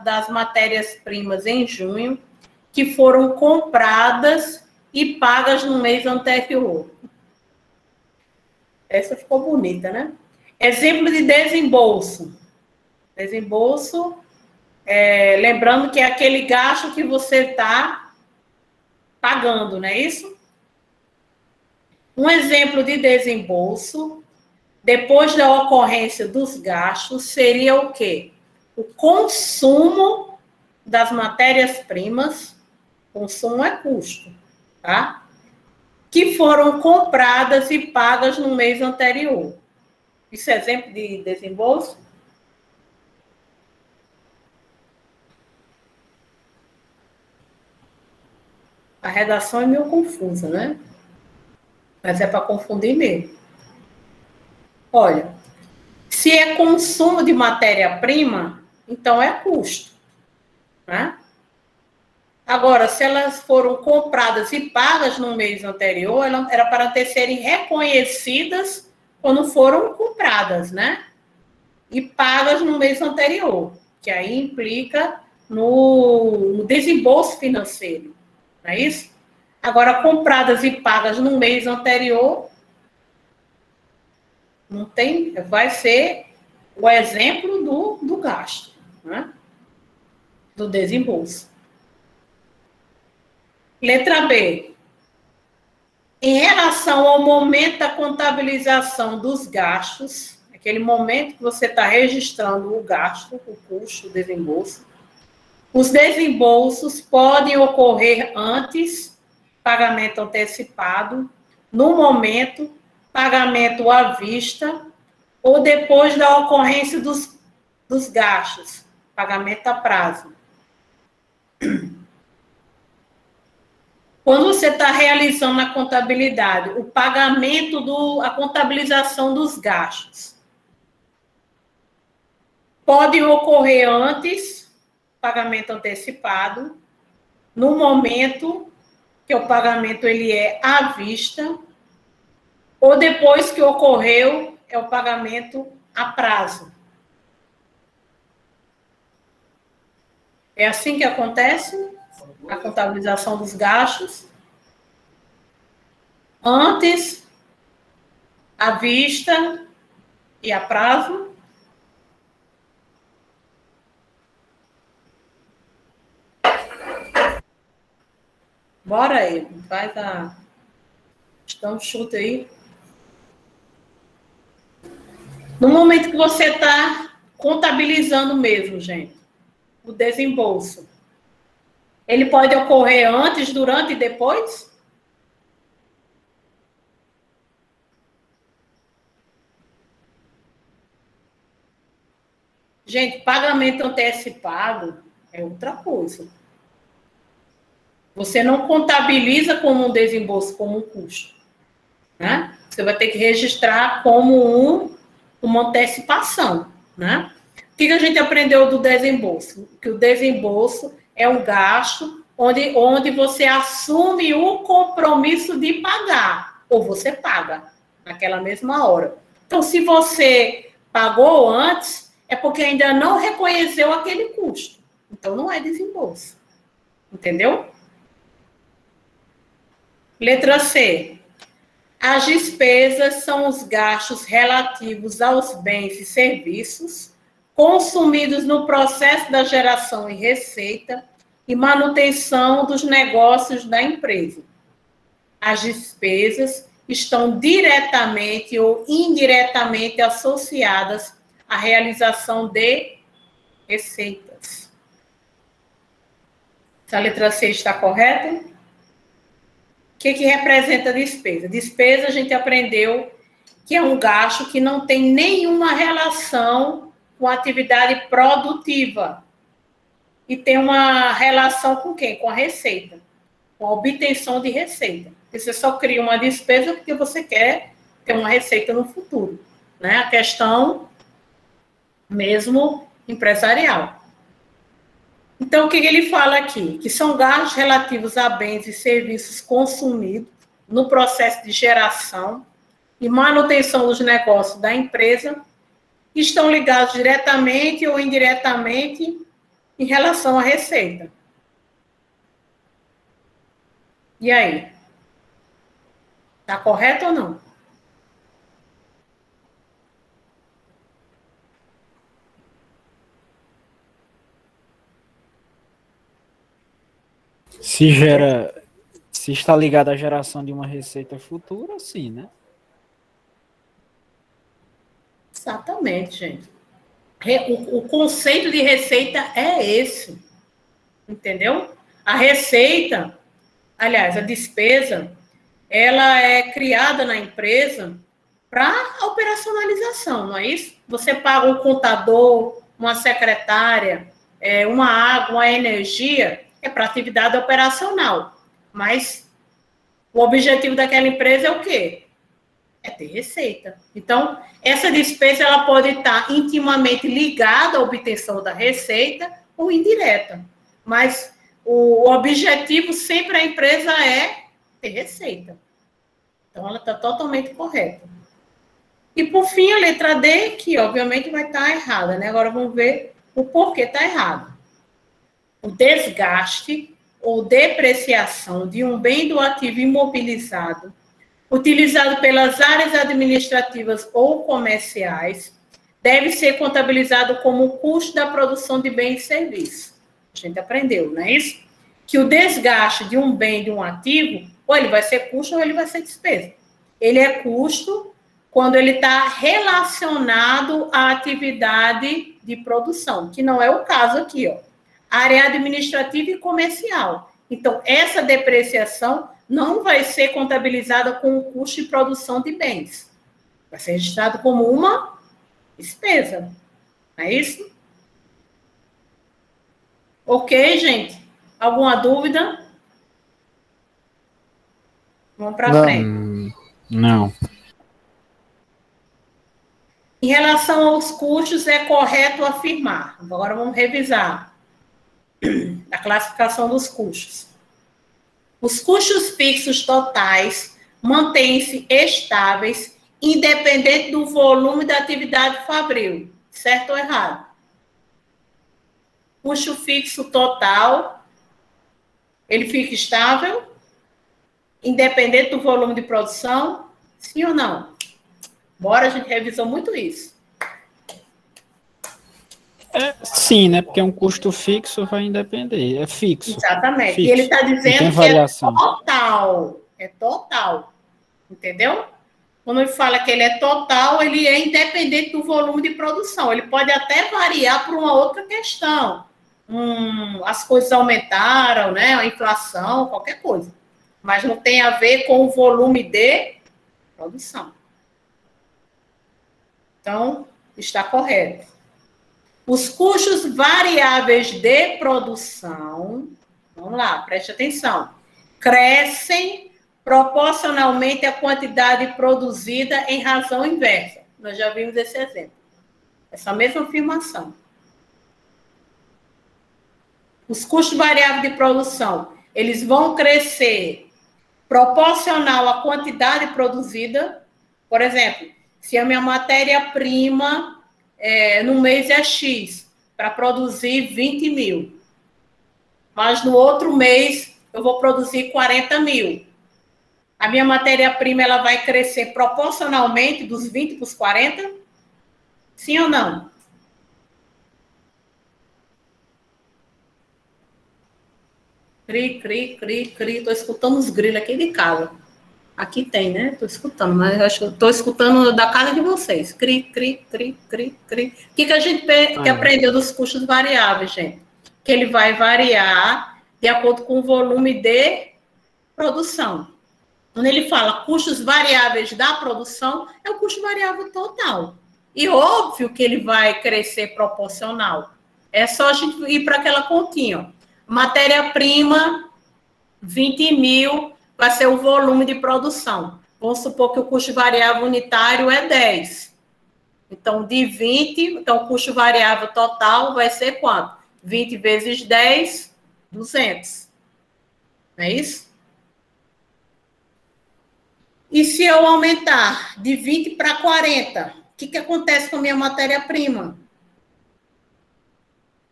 das matérias-primas em junho, que foram compradas e pagas no mês anterior. Essa ficou bonita, né? Exemplo de desembolso. Desembolso, lembrando que é aquele gasto que você está pagando, não é isso? Um exemplo de desembolso, depois da ocorrência dos gastos, seria o quê? O consumo das matérias-primas, consumo é custo, tá? Que foram compradas e pagas no mês anterior. Isso é exemplo de desembolso? A redação é meio confusa, né? Mas é para confundir mesmo. Olha, se é consumo de matéria-prima, então é custo, né? Agora, se elas foram compradas e pagas no mês anterior, era para serem reconhecidas quando foram compradas, né? E pagas no mês anterior, que aí implica no desembolso financeiro, não é isso? Agora, compradas e pagas no mês anterior, não tem, vai ser o exemplo do gasto, né? Do desembolso. Letra B. Em relação ao momento da contabilização dos gastos, aquele momento que você está registrando o gasto, o custo, o desembolso, os desembolsos podem ocorrer antes, pagamento antecipado, no momento, pagamento à vista, ou depois da ocorrência dos gastos, pagamento a prazo. Quando você está realizando a contabilidade, o pagamento a contabilização dos gastos pode ocorrer antes, pagamento antecipado, no momento que o pagamento ele é à vista, ou depois que ocorreu, é o pagamento a prazo. É assim que acontece a contabilização dos gastos. Antes, à vista e a prazo. Bora aí, faz a... Dá um chute aí. No momento que você está contabilizando mesmo, gente, o desembolso, ele pode ocorrer antes, durante e depois? Gente, pagamento antecipado é outra coisa. Você não contabiliza como um desembolso, como um custo, né? Você vai ter que registrar como uma antecipação, né? O que a gente aprendeu do desembolso? Que o desembolso é um gasto onde você assume o compromisso de pagar, ou você paga naquela mesma hora. Então, se você pagou antes, é porque ainda não reconheceu aquele custo. Então, não é desembolso. Entendeu? Letra C. As despesas são os gastos relativos aos bens e serviços consumidos no processo da geração e receita e manutenção dos negócios da empresa. As despesas estão diretamente ou indiretamente associadas à realização de receitas. A letra C está correta? O que representa despesa? Despesa, a gente aprendeu que é um gasto que não tem nenhuma relação com a atividade produtiva. e tem uma relação com quem? Com a receita, com a obtenção de receita. Você só cria uma despesa porque você quer ter uma receita no futuro, né? A questão mesmo empresarial. Então, o que ele fala aqui? Que são gastos relativos a bens e serviços consumidos no processo de geração e manutenção dos negócios da empresa, que estão ligados diretamente ou indiretamente em relação à receita. E aí? Está correto ou não? Se está ligado à geração de uma receita futura, sim, né? Exatamente, gente. O conceito de receita é esse, entendeu? A receita, aliás, a despesa, ela é criada na empresa para a operacionalização, não é isso? Você paga um contador, uma secretária, uma água, uma energia, é para atividade operacional. Mas o objetivo daquela empresa é o quê? É ter receita. Então, essa despesa ela pode estar intimamente ligada à obtenção da receita ou indireta. Mas o objetivo sempre da empresa é ter receita. Então, ela está totalmente correta. E, por fim, a letra D, que obviamente vai estar errada, né? Agora vamos ver o porquê está errado. O desgaste ou depreciação de um bem do ativo imobilizado utilizado pelas áreas administrativas ou comerciais deve ser contabilizado como custo da produção de bens e serviços. A gente aprendeu, não é isso? Que o desgaste de um bem, de um ativo, ou ele vai ser custo ou ele vai ser despesa. Ele é custo quando ele está relacionado à atividade de produção, que não é o caso aqui, ó. Área administrativa e comercial. Então, essa depreciação não vai ser contabilizada com o custo de produção de bens. Vai ser registrado como uma despesa. Não é isso? Ok, gente? Alguma dúvida? Vamos para frente. Não. Em relação aos custos, é correto afirmar. Agora vamos revisar a classificação dos custos. Os custos fixos totais mantêm-se estáveis, independente do volume da atividade fabril. Certo ou errado? Custo fixo total, ele fica estável, independente do volume de produção? Sim ou não? Bora, a gente revisou muito isso. Sim, né? Porque é um custo fixo, vai independer. É fixo. Exatamente. Fixo. E ele está dizendo que é total. É total. Entendeu? Quando ele fala que ele é total, ele é independente do volume de produção. Ele pode até variar por uma outra questão. As coisas aumentaram, né? A inflação, qualquer coisa. Mas não tem a ver com o volume de produção. Então, está correto. Os custos variáveis de produção, vamos lá, preste atenção, crescem proporcionalmente à quantidade produzida em razão inversa. Nós já vimos esse exemplo. Essa mesma afirmação. Os custos variáveis de produção, eles vão crescer proporcional à quantidade produzida. Por exemplo, se a minha matéria-prima no mês é X, para produzir 20 mil. Mas no outro mês eu vou produzir 40 mil. A minha matéria-prima ela vai crescer proporcionalmente dos 20 para os 40? Sim ou não? Cri, cri, cri, cri. Estou escutando os grilos aqui de casa. Aqui tem, né? Estou escutando, mas acho que estou escutando da casa de vocês. Cri, cri, cri, cri, cri. O que a gente que aprendeu dos custos variáveis, gente? Que ele vai variar de acordo com o volume de produção. Quando ele fala custos variáveis da produção, é o custo variável total. E óbvio que ele vai crescer proporcional. É só a gente ir para aquela continha. Ó. Matéria-prima, 20 mil, vai ser o volume de produção. Vamos supor que o custo variável unitário é 10. Então, de 20, então o custo variável total vai ser quanto? 20 vezes 10, 200. Não é isso? E se eu aumentar de 20 para 40, o que acontece com a minha matéria-prima?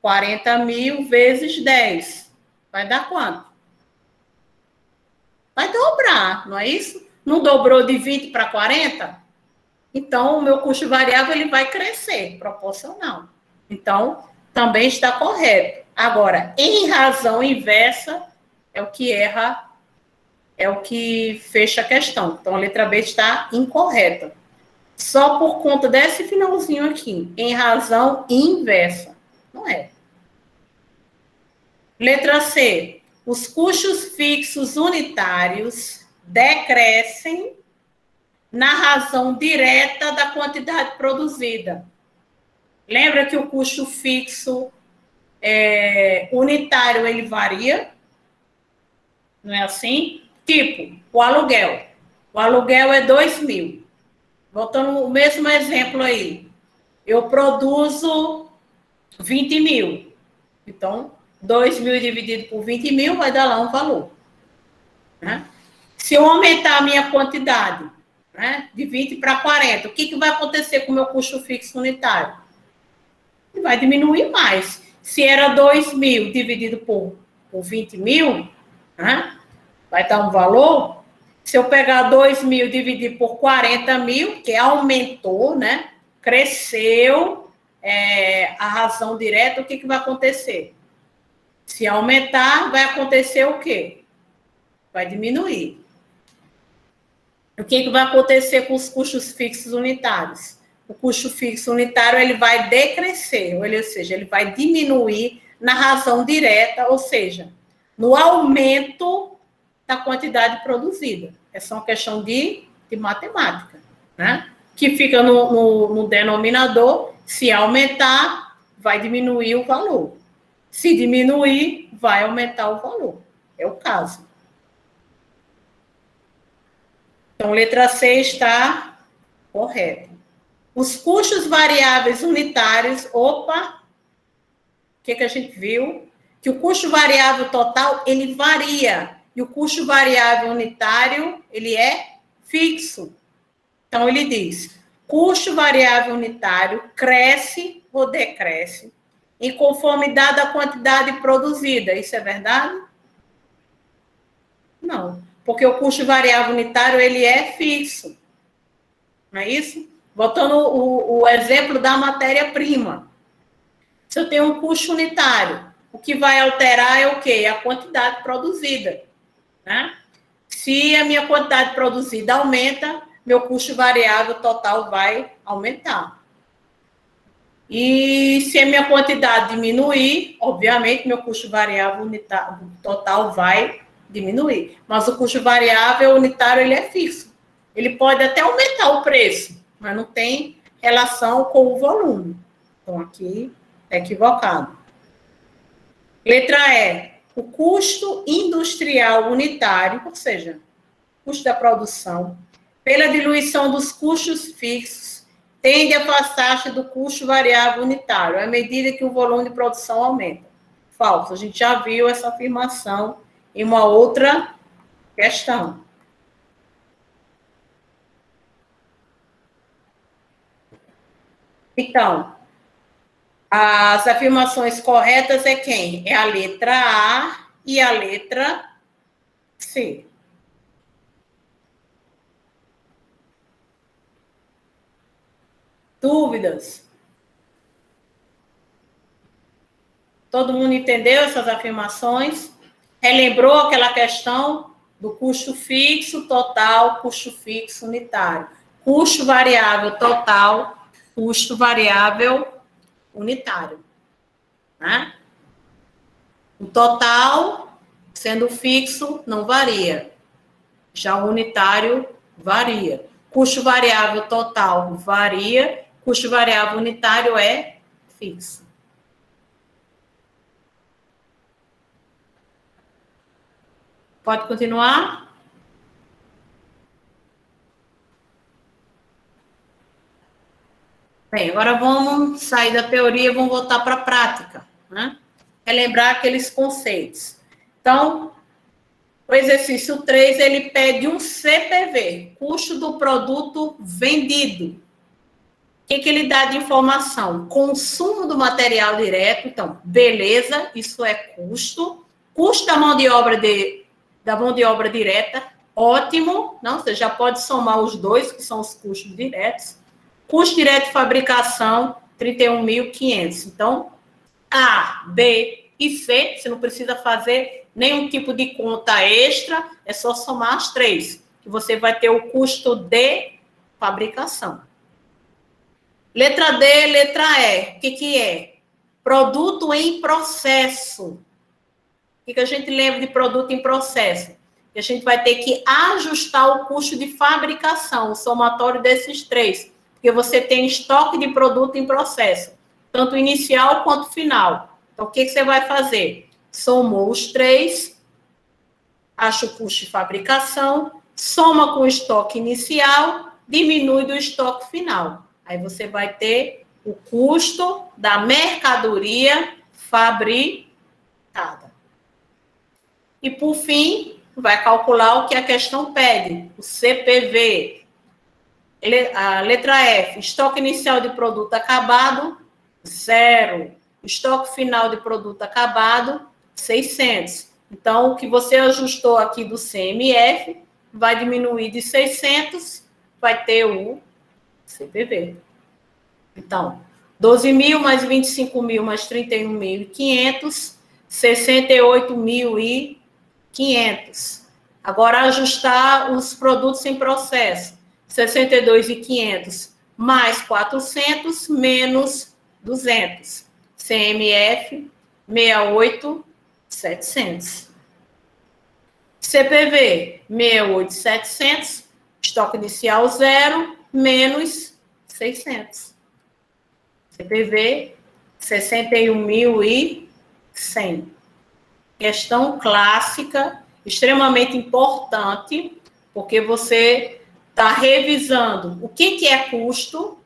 40 mil vezes 10. Vai dar quanto? Vai dobrar, não é isso? Não dobrou de 20 para 40? Então, o meu custo variável ele vai crescer, proporcional. Então, também está correto. Agora, em razão inversa, é o que erra, é o que fecha a questão. Então, a letra B está incorreta. Só por conta desse finalzinho aqui, em razão inversa. Não é. Letra C. Os custos fixos unitários decrescem na razão direta da quantidade produzida. Lembra que o custo fixo unitário, ele varia? Não é assim? Tipo, o aluguel. O aluguel é 2 mil. Voltando o mesmo exemplo aí. Eu produzo 20 mil. Então, 2 mil dividido por 20 mil vai dar lá um valor. Né? Se eu aumentar a minha quantidade, né, de 20 para 40, o que vai acontecer com o meu custo fixo unitário? Vai diminuir mais. Se era 2 mil dividido por 20 mil, né, vai dar um valor. Se eu pegar 2 mil dividido por 40 mil, que aumentou, né, cresceu a razão direta, o que vai acontecer? Se aumentar, vai acontecer o quê? Vai diminuir. O que vai acontecer com os custos fixos unitários? O custo fixo unitário ele vai decrescer, ou seja, ele vai diminuir na razão direta, ou seja, no aumento da quantidade produzida. É só uma questão de matemática, né? Que fica no denominador, se aumentar, vai diminuir o valor. Se diminuir, vai aumentar o valor. É o caso. Então, letra C está correta. Os custos variáveis unitários, o que a gente viu? Que o custo variável total, ele varia. E o custo variável unitário, ele é fixo. Então, ele diz, custo variável unitário cresce ou decresce em conformidade à quantidade produzida. Isso é verdade? Não. Porque o custo variável unitário, ele é fixo. Não é isso? Voltando o exemplo da matéria-prima. Se eu tenho um custo unitário, o que vai alterar é o quê? A quantidade produzida. Né? Se a minha quantidade produzida aumenta, meu custo variável total vai aumentar. E se a minha quantidade diminuir, obviamente, meu custo variável unitário total vai diminuir. Mas o custo variável unitário, ele é fixo. Ele pode até aumentar o preço, mas não tem relação com o volume. Então, aqui é equivocado. Letra E. O custo industrial unitário, ou seja, custo da produção, pela diluição dos custos fixos, tende a afastar-se do custo variável unitário, à medida que o volume de produção aumenta. Falso. A gente já viu essa afirmação em uma outra questão. Então, as afirmações corretas é quem? É a letra A e a letra C. Dúvidas? Todo mundo entendeu essas afirmações? Relembrou aquela questão do custo fixo total, custo fixo unitário. Custo variável total, custo variável unitário. Né? O total, sendo fixo, não varia. Já o unitário varia. Custo variável total varia, custo variável unitário é fixo. Pode continuar? Bem, agora vamos sair da teoria e vamos voltar para a prática, né? Relembrar aqueles conceitos. Então, o exercício 3, ele pede um CPV, custo do produto vendido. O que ele dá de informação? Consumo do material direto, então, beleza, isso é custo. Custo da mão de obra, direta, ótimo. Não, você já pode somar os dois, que são os custos diretos. Custo direto de fabricação, 31.500. Então, A, B e C, você não precisa fazer nenhum tipo de conta extra, é só somar as três, que você vai ter o custo de fabricação. Letra D, letra E, o que é? Produto em processo. O que a gente lembra de produto em processo? Que a gente vai ter que ajustar o custo de fabricação, o somatório desses três, porque você tem estoque de produto em processo, tanto inicial quanto final. Então, o que você vai fazer? Somou os três, acha o custo de fabricação, soma com o estoque inicial, diminui do estoque final. Aí você vai ter o custo da mercadoria fabricada. E, por fim, vai calcular o que a questão pede, o CPV. A letra F, estoque inicial de produto acabado, 0. Estoque final de produto acabado, 600. Então, o que você ajustou aqui do CMF vai diminuir de 600, vai ter o CPV. Então, 12.000 mais 25.000 mais 31.500, 68.500. Agora, ajustar os produtos em processo. 62.500 mais 400 menos 200. CMF, 68.700. CPV, 68.700. Estoque inicial 0 menos 600. CPV, 61.100. Questão clássica, extremamente importante, porque você está revisando o que é custo,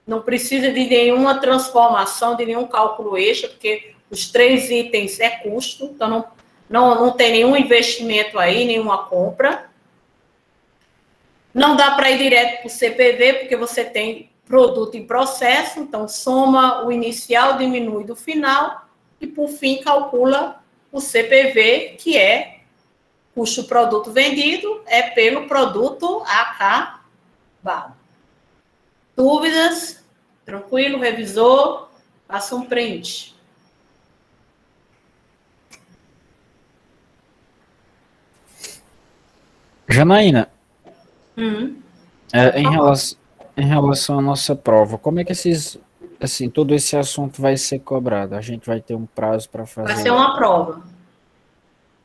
não precisa de nenhuma transformação, de nenhum cálculo extra, porque os três itens é custo, então não tem nenhum investimento aí, nenhuma compra. Não dá para ir direto para o CPV, porque você tem produto em processo, então soma o inicial, diminui do final, e por fim calcula o CPV, que é custo produto vendido, é pelo produto acabado. Dúvidas? Tranquilo, revisou? Passa um print. Janaína, em relação à nossa prova, como é que todo esse assunto vai ser cobrado? A gente vai ter um prazo para fazer? Vai ser uma prova.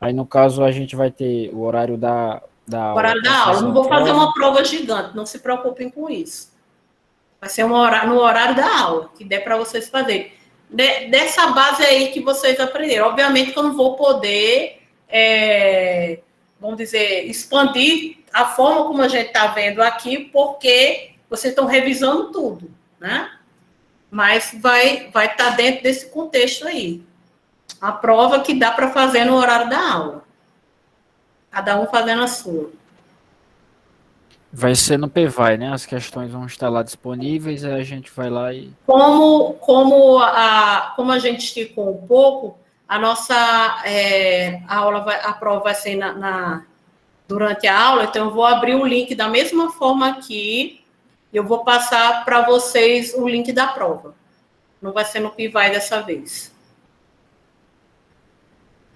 Aí, no caso, a gente vai ter o horário da aula. O horário da aula. Não vou fazer uma prova gigante, não se preocupem com isso. Vai ser no horário da aula, que der para vocês fazerem. Dessa base aí que vocês aprenderam. Obviamente que eu não vou poder, vamos dizer, expandir a forma como a gente está vendo aqui, porque vocês estão revisando tudo, né? Mas vai estar dentro desse contexto aí. A prova que dá para fazer no horário da aula. Cada um fazendo a sua. Vai ser no PVAI, né? As questões vão estar lá disponíveis, aí a gente vai lá e... Como a gente esticou um pouco, a nossa a prova vai ser durante a aula, então eu vou abrir o link da mesma forma aqui, e eu vou passar para vocês o link da prova. Não vai ser no PVAI dessa vez.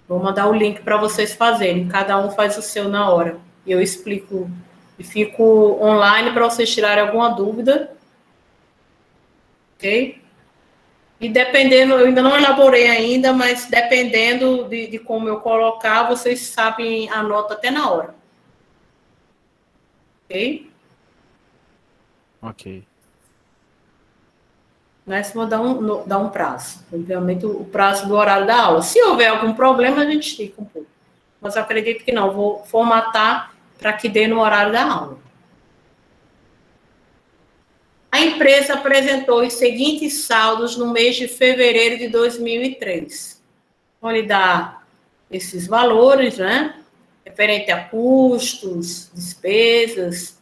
Vou mandar o link para vocês fazerem, cada um faz o seu na hora. E eu explico, e fico online para vocês tirarem alguma dúvida. Ok? E dependendo, eu ainda não elaborei ainda, mas dependendo de como eu colocar, vocês sabem a nota até na hora. Ok? Ok. Mas vou dar um prazo. Obviamente, o prazo do horário da aula. Se houver algum problema, a gente estica um pouco. mas eu acredito que não. Vou formatar para que dê no horário da aula. A empresa apresentou os seguintes saldos no mês de fevereiro de 2003. Vou lhe dar esses valores, né? Referente a custos, despesas,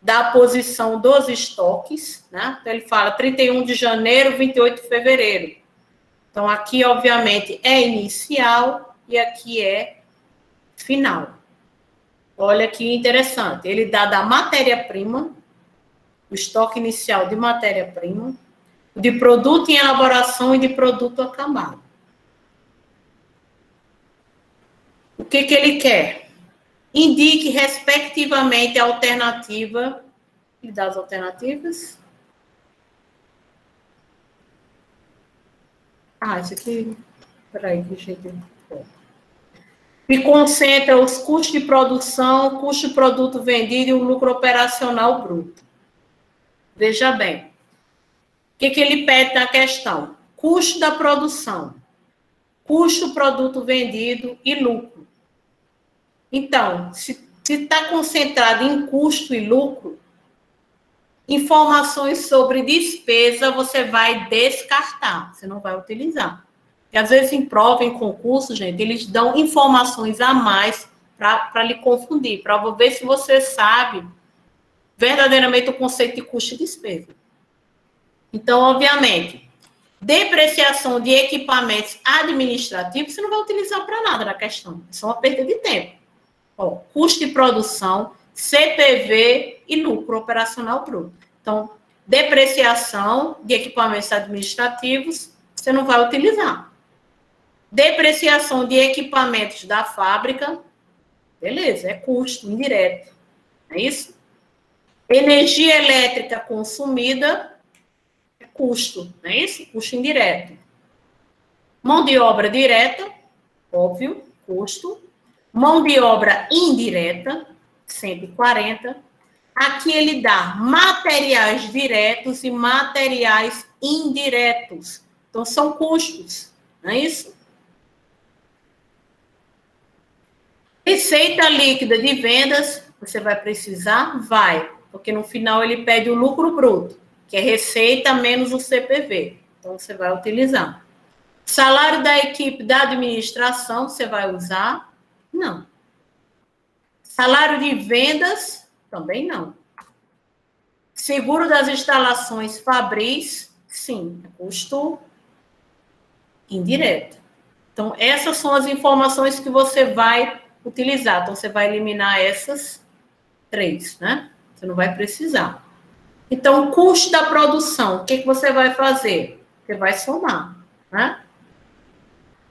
da posição dos estoques, né? Então, ele fala 31 de janeiro, 28 de fevereiro. Então, aqui, obviamente, é inicial e aqui é final. Olha que interessante. Ele dá da matéria-prima, o estoque inicial de matéria-prima, de produto em elaboração e de produto acabado. O que ele quer? Indique, respectivamente, a alternativa. E das alternativas. Isso aqui. Peraí, que jeito. E concentra os custos de produção, custo de produto vendido e o lucro operacional bruto. Veja bem. O que ele pede na questão? Custo da produção, custo do produto vendido e lucro. Então, se está concentrado em custo e lucro, informações sobre despesa você vai descartar, você não vai utilizar. E às vezes em prova, em concurso, gente, eles dão informações a mais para lhe confundir, para ver se você sabe verdadeiramente o conceito de custo e despesa. Então, obviamente, depreciação de equipamentos administrativos você não vai utilizar para nada na questão, é só uma perda de tempo. Custo de produção, CPV e lucro operacional bruto. Então, depreciação de equipamentos administrativos, você não vai utilizar. Depreciação de equipamentos da fábrica, beleza, é custo indireto, é isso? Energia elétrica consumida, é custo, não é isso? Custo indireto. Mão de obra direta, óbvio, custo. Mão de obra indireta, 140. Aqui ele dá materiais diretos e materiais indiretos. Então, são custos, não é isso? Receita líquida de vendas, você vai precisar? Vai, porque no final ele pede o lucro bruto, que é receita menos o CPV. Então, você vai utilizar. Salário da equipe da administração, você vai usar? Não. Salário de vendas, também não. Seguro das instalações fabris, sim, é custo indireto. Então, essas são as informações que você vai utilizar. Então, você vai eliminar essas 3, né? Você não vai precisar. Então, custo da produção, o que você vai fazer? Você vai somar, né?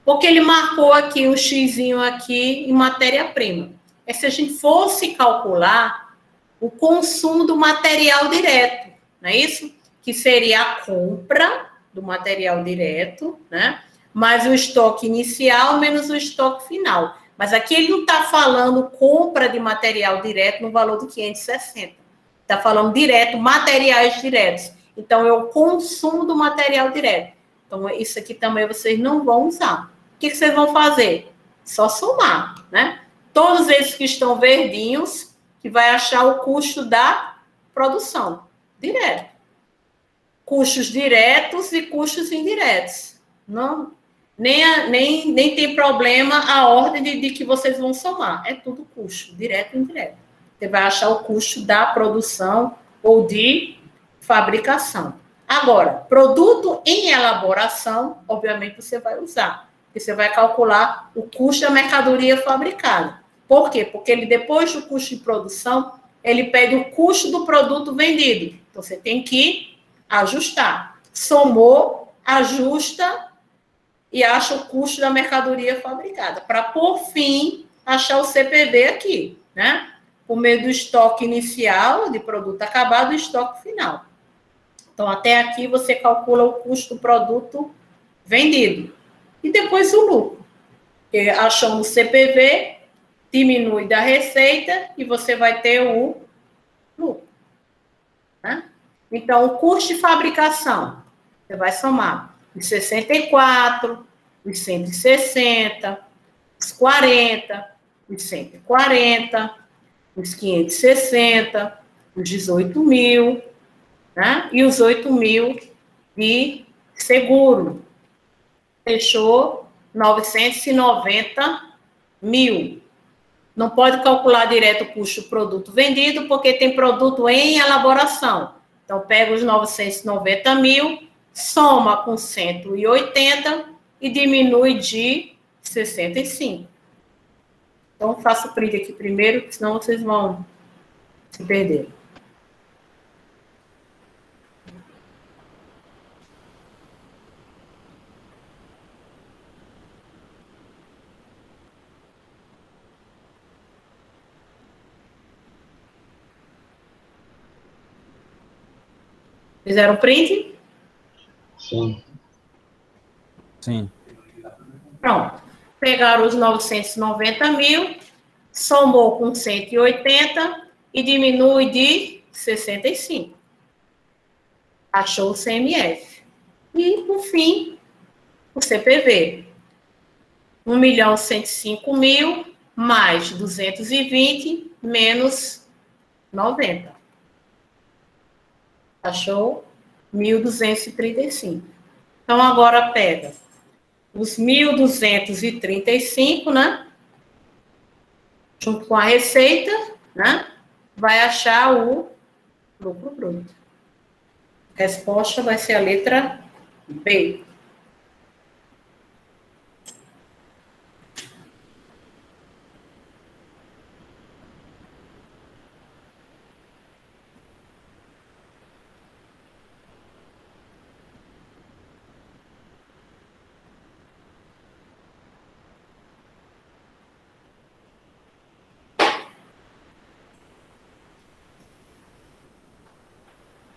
Porque ele marcou aqui um xizinho aqui em matéria-prima. É se a gente fosse calcular o consumo do material direto, não é isso? Que seria a compra do material direto, né? Mais o estoque inicial, menos o estoque final. Mas aqui ele não está falando compra de material direto no valor de 560. Está falando direto, materiais diretos. Então, é o consumo do material direto. Então, isso aqui também vocês não vão usar. O que vocês vão fazer? Só somar, né? Todos esses que estão verdinhos, que vai achar o custo da produção, direto. Custos diretos e custos indiretos. Não, nem tem problema a ordem de que vocês vão somar. É tudo custo, direto e indireto. Você vai achar o custo da produção ou de fabricação. Agora, produto em elaboração, obviamente você vai usar. Porque você vai calcular o custo da mercadoria fabricada. Por quê? Porque ele, depois do custo de produção, ele pede o custo do produto vendido. Então, você tem que ajustar. Somou, ajusta e acha o custo da mercadoria fabricada. Para, por fim, achar o CPV aqui, né? Por meio do estoque inicial de produto acabado e estoque final. Então, até aqui você calcula o custo do produto vendido. E depois o lucro. Porque achando o CPV, diminui da receita e você vai ter o lucro. Né? Então, o custo de fabricação, você vai somar os 64, os 160, os 40, os 140, os 560, os 18 mil, né? E os 8 mil de seguro. Fechou 990 mil. Não pode calcular direto o custo do produto vendido, porque tem produto em elaboração. Então, pega os 990 mil, soma com 180 e diminui de 65. Então, faça o print aqui primeiro, senão vocês vão se perder. Fizeram print? Sim. Sim. Pronto. Pegaram os 990 mil, somou com 180 e diminui de 65. Achou o CMF. E, por fim, o CPV. 1.105.000 mais 220 menos 90. Achou 1.235. Então, agora pega os 1.235, né? Junto com a receita, né? Vai achar o lucro bruto. A resposta vai ser a letra B.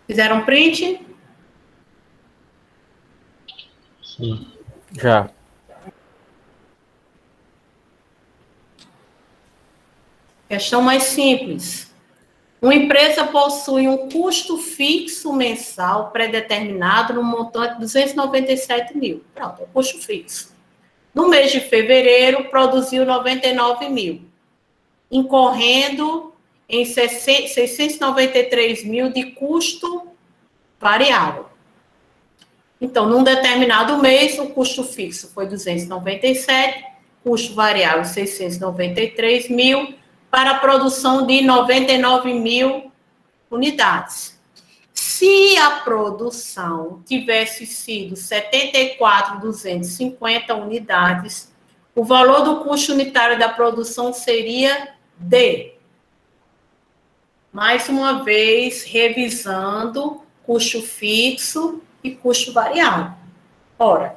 Fizeram print? Sim. Já. Questão mais simples. Uma empresa possui um custo fixo mensal pré-determinado no montante de 297 mil. Pronto, é o custo fixo. No mês de fevereiro, produziu 99 mil, incorrendo em 693 mil de custo variável. Então, num determinado mês, o custo fixo foi 297, custo variável 693 mil, para a produção de 99 mil unidades. Se a produção tivesse sido 74.250 unidades, o valor do custo unitário da produção seria D. Mais uma vez, revisando custo fixo e custo variável. Ora,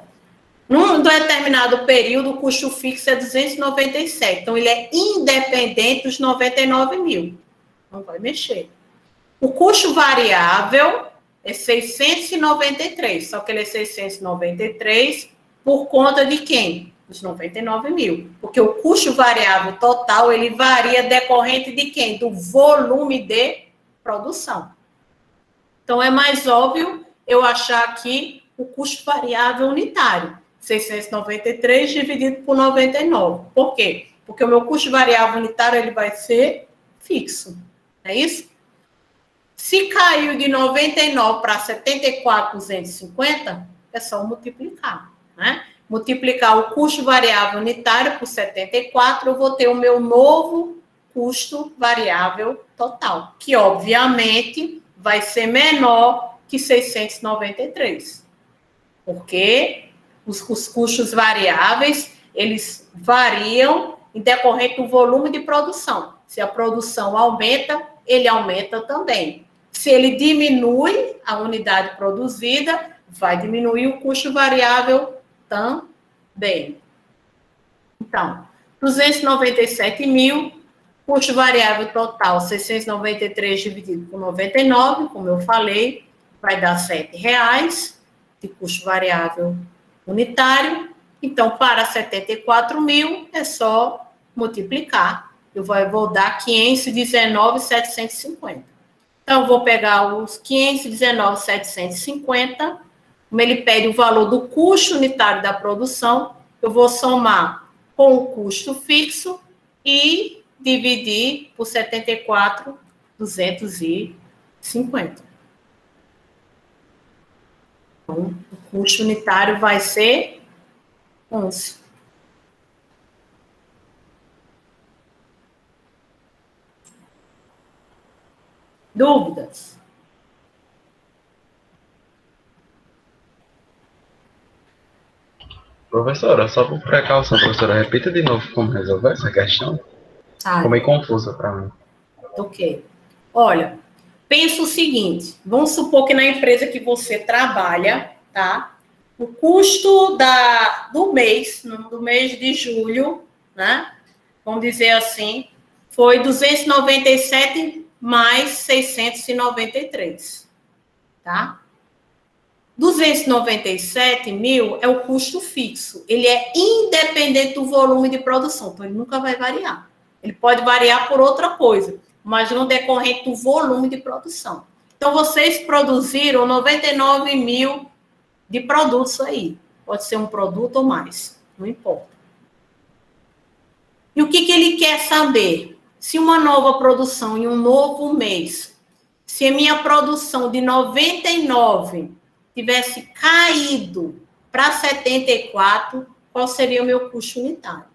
num determinado período, o custo fixo é 297. Então, ele é independente dos 99 mil. Não vai mexer. O custo variável é 693. Só que ele é 693 por conta de quem? Dos 99 mil. Porque o custo variável total, ele varia decorrente de quem? Do volume de produção. Então, é mais óbvio eu achar aqui o custo variável unitário. 693 dividido por 99. Por quê? Porque o meu custo variável unitário ele vai ser fixo. É isso? Se caiu de 99 para 74.250, é só multiplicar, né? Multiplicar o custo variável unitário por 74, eu vou ter o meu novo custo variável total, que obviamente vai ser menor que 693. Porque os custos variáveis, eles variam em decorrente do volume de produção. Se a produção aumenta, ele aumenta também. Se ele diminui a unidade produzida, vai diminuir o custo variável também. Então, 297 mil, custo variável total, 693 dividido por 99, como eu falei, vai dar R$7 de custo variável unitário. Então, para 74 mil, é só multiplicar. Eu vou dar 519.750. Então, eu vou pegar os 519.750, como ele pede o valor do custo unitário da produção, eu vou somar com o custo fixo e dividir por 74.250. Então, o custo unitário vai ser 11. Dúvidas? Professora, só por precaução, professora, repita de novo como resolver essa questão. Ficou meio confusa para mim. Ok. Olha, pensa o seguinte, vamos supor que na empresa que você trabalha, tá? O custo do mês de julho, né? Vamos dizer assim, foi 297 mais 693, tá? 297 mil é o custo fixo. Ele é independente do volume de produção, então ele nunca vai variar. Ele pode variar por outra coisa, mas não decorrente do volume de produção. Então, vocês produziram 99 mil de produtos aí. Pode ser um produto ou mais, não importa. E o que ele quer saber? Se uma nova produção em um novo mês, se a minha produção de 99 tivesse caído para 74, qual seria o meu custo unitário?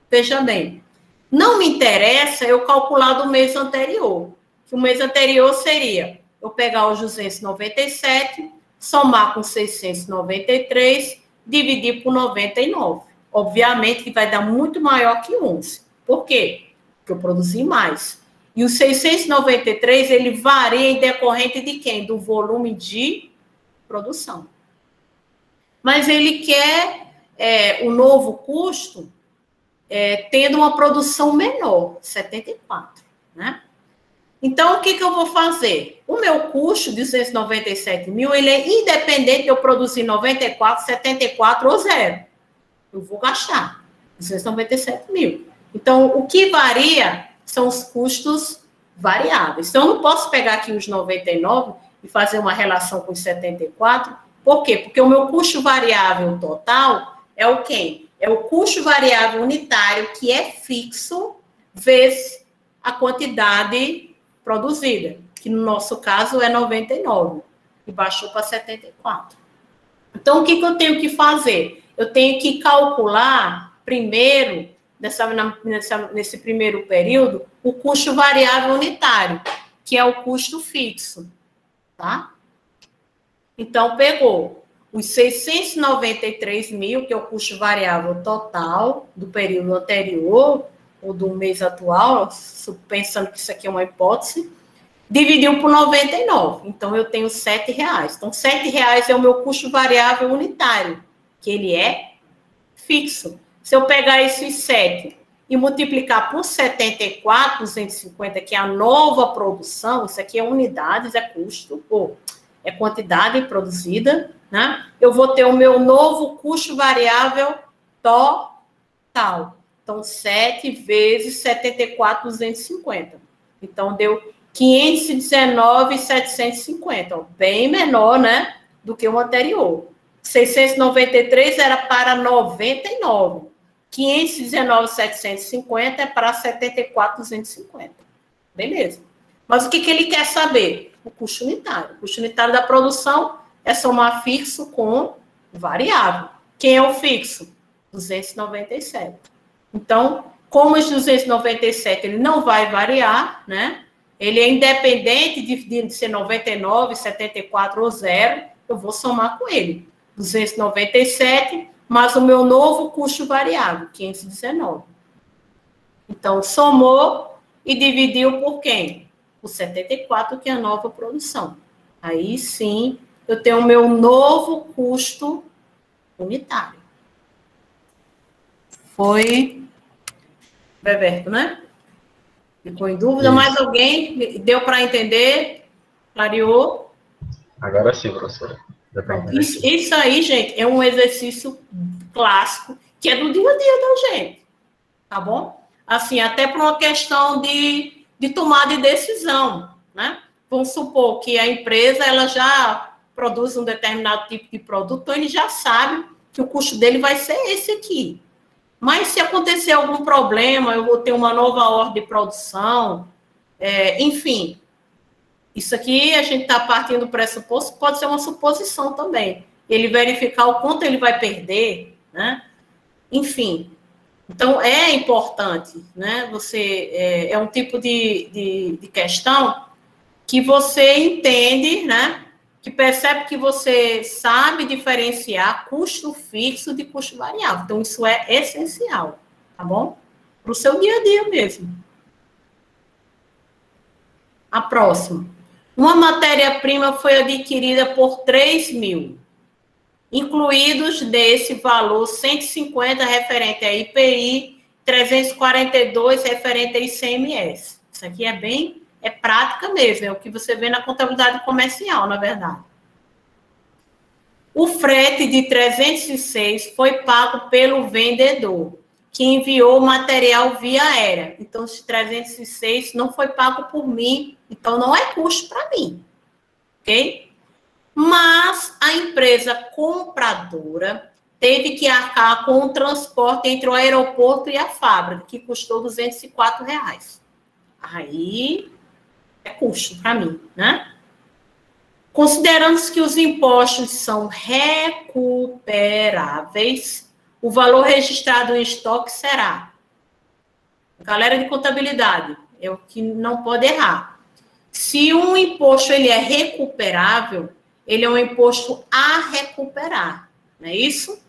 Veja bem, não me interessa eu calcular do mês anterior. Que o mês anterior seria eu pegar os 297, somar com 693, dividir por 99. Obviamente que vai dar muito maior que 11. Por quê? Porque eu produzi mais. E o 693, ele varia em decorrente de quem? Do volume de produção. Mas ele quer o novo custo tendo uma produção menor, 74, né? Então, o que eu vou fazer? O meu custo de 297 mil, ele é independente de eu produzir 94, 74 ou zero. Eu vou gastar 297 mil. Então, o que varia são os custos variáveis. Então, eu não posso pegar aqui os 99 e fazer uma relação com os 74. Por quê? Porque o meu custo variável total é o quê? É o custo variável unitário, que é fixo, vezes a quantidade produzida, que no nosso caso é 99, e baixou para 74. Então, o que eu tenho que fazer? Eu tenho que calcular, primeiro, nesse primeiro período, o custo variável unitário, que é o custo fixo, tá? Então, pegou os 693 mil, que é o custo variável total do período anterior, ou do mês atual, pensando que isso aqui é uma hipótese, dividiu por 99. Então, eu tenho R$7. Então, R$7 é o meu custo variável unitário, que ele é fixo. Se eu pegar esses 7 e multiplicar por 74.250, que é a nova produção, isso aqui é unidades, é custo, ou é quantidade produzida, né? Eu vou ter o meu novo custo variável total. Então, 7 vezes 74.250. Então, deu 519.750. Ó, bem menor, né? Do que o anterior. 693 era para 99. 519.750 é para 74.250. Beleza. Mas o que ele quer saber? O custo unitário. O custo unitário da produção é somar fixo com variável. Quem é o fixo? 297. Então, como os 297 ele não vai variar, né? Ele é independente de ser 99, 74 ou 0, eu vou somar com ele. 297 mais o meu novo custo variável, 519. Então, somou e dividiu por quem? Por 74, que é a nova produção. Aí sim, eu tenho o meu novo custo unitário. Foi Beberto, né? Ficou em dúvida? Isso. Mais alguém? Deu para entender? Clareou? Agora sim, professora. Isso aí, gente, é um exercício clássico que é do dia a dia da gente. Tá bom? Assim, até por uma questão de tomada de decisão, né? Vamos supor que a empresa ela já produz um determinado tipo de produto, então ele já sabe que o custo dele vai ser esse aqui. Mas se acontecer algum problema, eu vou ter uma nova ordem de produção, enfim, isso aqui a gente está partindo do pressuposto, pode ser uma suposição também. Ele verificar o quanto ele vai perder, né? Enfim, então é importante, né? Você é um tipo de questão que você entende, né? Que percebe que você sabe diferenciar custo fixo de custo variável. Então, isso é essencial, tá bom? Para o seu dia a dia mesmo. A próxima. Uma matéria-prima foi adquirida por 3 mil, incluídos desse valor 150 referente a IPI, 342 referente a ICMS. Isso aqui é prática mesmo, é o que você vê na contabilidade comercial, na verdade. O frete de 306 foi pago pelo vendedor, que enviou o material via aérea. Então, esse 306 não foi pago por mim, então não é custo para mim, ok? Mas a empresa compradora teve que arcar com o transporte entre o aeroporto e a fábrica, que custou R$204. Aí é custo para mim, né? Considerando que os impostos são recuperáveis, o valor registrado em estoque será, galera de contabilidade, é o que não pode errar. Se um imposto ele é recuperável, ele é um imposto a recuperar, não é isso?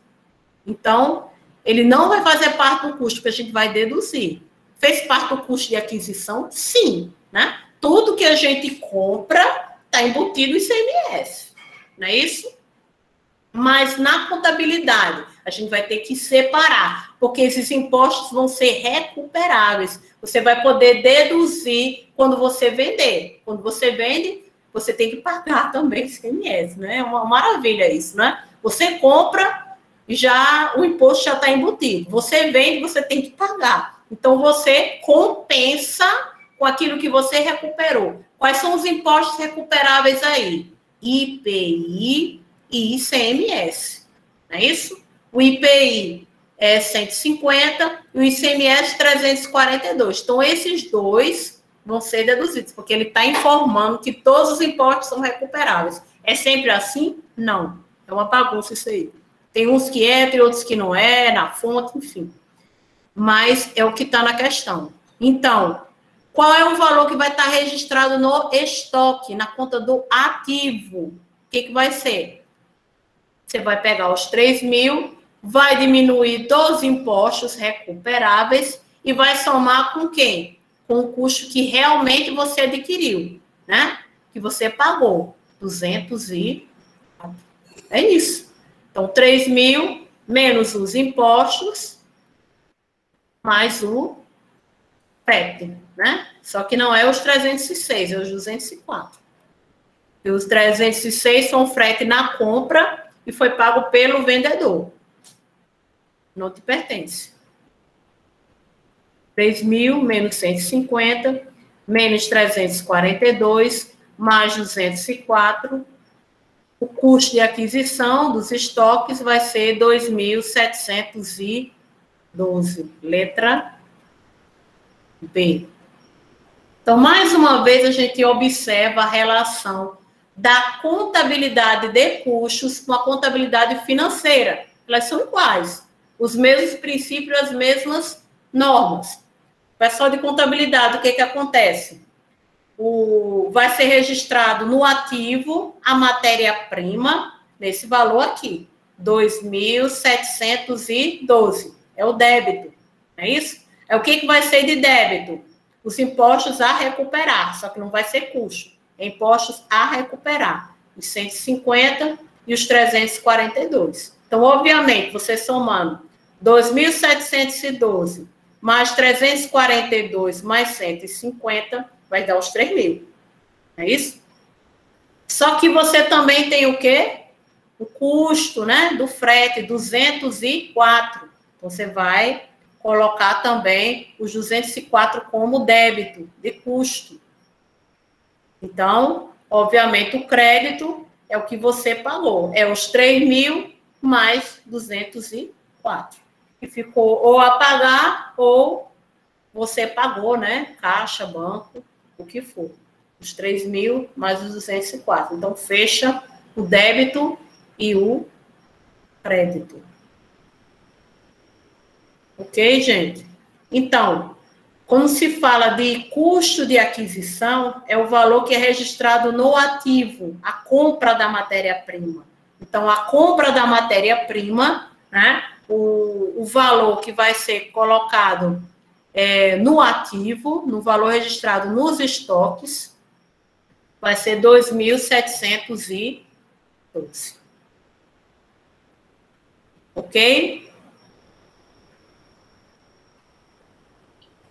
Então, ele não vai fazer parte do custo que a gente vai deduzir. Fez parte do custo de aquisição? Sim, né? Tudo que a gente compra está embutido em ICMS, não é isso? Mas na contabilidade, a gente vai ter que separar, porque esses impostos vão ser recuperáveis. Você vai poder deduzir quando você vender. Quando você vende, você tem que pagar também ICMS, né? É uma maravilha isso, né? Você compra, o imposto já está embutido. Você vende, você tem que pagar. Então, você compensa com aquilo que você recuperou. Quais são os impostos recuperáveis aí? IPI e ICMS, não é isso? O IPI é 150 e o ICMS 342. Então, esses dois vão ser deduzidos, porque ele está informando que todos os impostos são recuperáveis. É sempre assim? Não. É uma bagunça isso aí. Tem uns que é, tem outros que não é, na fonte, enfim. Mas é o que está na questão. Então, qual é o valor que vai estar registrado no estoque, na conta do ativo? O que vai ser? Você vai pegar os 3 mil, vai diminuir dos impostos recuperáveis e vai somar com quem? Com o custo que realmente você adquiriu, né? Que você pagou, 200 e... É isso. Então, 3 mil menos os impostos, mais o frete, né? Só que não é os 306, é os 204. E os 306 são frete na compra e foi pago pelo vendedor. Não te pertence. 3 mil menos 150, menos 342, mais 204. O custo de aquisição dos estoques vai ser 2.712. Letra B. Então, mais uma vez, a gente observa a relação da contabilidade de custos com a contabilidade financeira. Elas são iguais. Os mesmos princípios, as mesmas normas. Pessoal de contabilidade, o que acontece? Vai ser registrado no ativo a matéria-prima, nesse valor aqui, 2.712. É o débito, não é isso? É o que vai ser de débito? Os impostos a recuperar, só que não vai ser custo. É impostos a recuperar, os 150 e os 342. Então, obviamente, você somando 2.712 mais 342 mais 150, vai dar os 3 mil. É isso? Só que você também tem o quê? O custo, né, do frete, 204. Então, você vai colocar também os 204 como débito de custo. Então, obviamente, o crédito é o que você pagou. É os 3 mil mais 204. que ficou ou a pagar ou você pagou, né? Caixa, banco, o que for. Os 3.000 mais os 204. Então, fecha o débito e o crédito. Ok, gente? Então, quando se fala de custo de aquisição, é o valor que é registrado no ativo, a compra da matéria-prima. Então, a compra da matéria-prima, né, o valor que vai ser colocado no ativo, no valor registrado nos estoques, vai ser 2.712. Ok?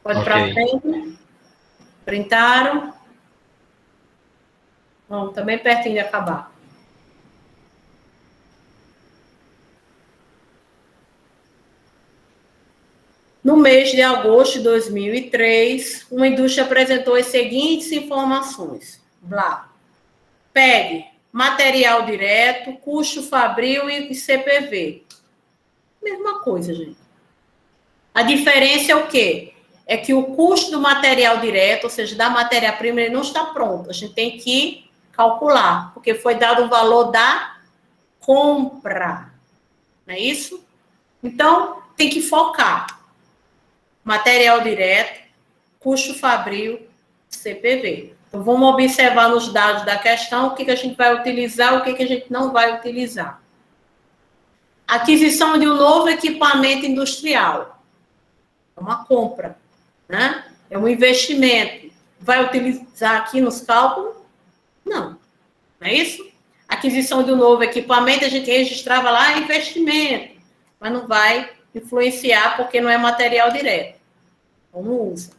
Pode ir para frente. Printaram. Bom, também pertinho de acabar. No mês de agosto de 2003, uma indústria apresentou as seguintes informações. Blá. PEG, material direto, custo fabril e CPV. Mesma coisa, gente. A diferença é o quê? É que o custo do material direto, ou seja, da matéria-prima, ele não está pronto. A gente tem que calcular, porque foi dado o valor da compra. Não é isso? Então, tem que focar. Material direto, custo fabril, CPV. Então, vamos observar nos dados da questão o que a gente vai utilizar, o que a gente não vai utilizar. Aquisição de um novo equipamento industrial. É uma compra, né? É um investimento. Vai utilizar aqui nos cálculos? Não. Não é isso? Aquisição de um novo equipamento, a gente registrava lá investimento, mas não vai influenciar porque não é material direto. Então, não usa.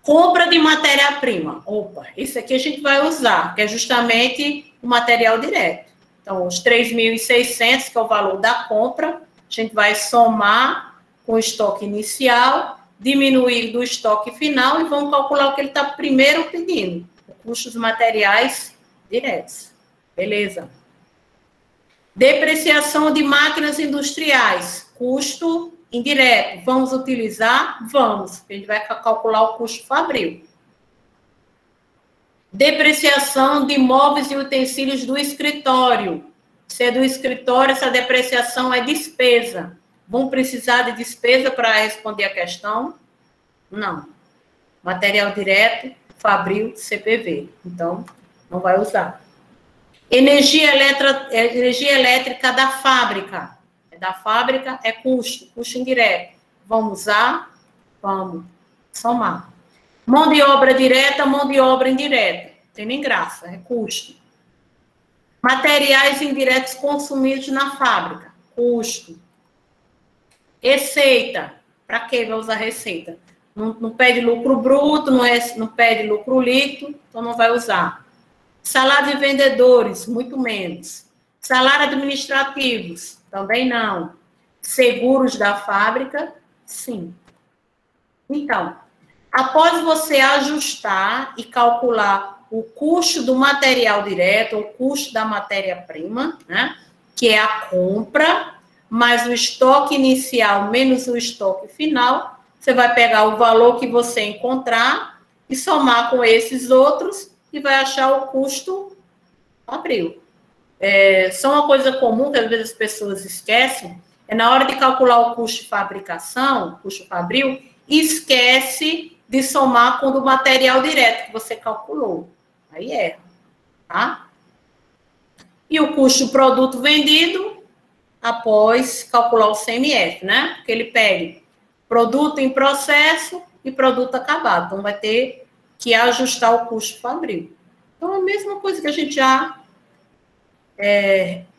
Compra de matéria-prima. Opa, isso aqui a gente vai usar, que é justamente o material direto. Então, os 3.600, que é o valor da compra, a gente vai somar com o estoque inicial, diminuir do estoque final e vamos calcular o que ele está primeiro pedindo. Custos materiais diretos. Beleza. Depreciação de máquinas industriais. Custo indireto. Vamos utilizar? Vamos. A gente vai calcular o custo fabril. Depreciação de móveis e utensílios do escritório. Se é do escritório, essa depreciação é despesa. Vão precisar de despesa para responder a questão? Não. Material direto, fabril, CPV. Então, não vai usar. Energia elétrica da fábrica. Da fábrica é custo indireto. Vamos usar? Vamos somar. Mão de obra direta, mão de obra indireta. Não tem nem graça, é custo. Materiais indiretos consumidos na fábrica. Custo. Receita. Para que vai usar receita? Não pede lucro bruto, não pede lucro líquido, então não vai usar. Salário de vendedores, muito menos. Salário administrativos, também não. Seguros da fábrica, sim. Então, após você ajustar e calcular o custo do material direto, o custo da matéria-prima, né, que é a compra, mais o estoque inicial menos o estoque final, você vai pegar o valor que você encontrar e somar com esses outros e vai achar o custo fabril. Só uma coisa comum que às vezes as pessoas esquecem, é na hora de calcular o custo de fabricação, custo fabril, esquece de somar com o do material direto que você calculou. Aí erra, tá? E o custo do produto vendido, após calcular o CMF, né? Porque ele pega produto em processo e produto acabado. Então, vai ter que ajustar o custo fabril. Então, a mesma coisa que a gente já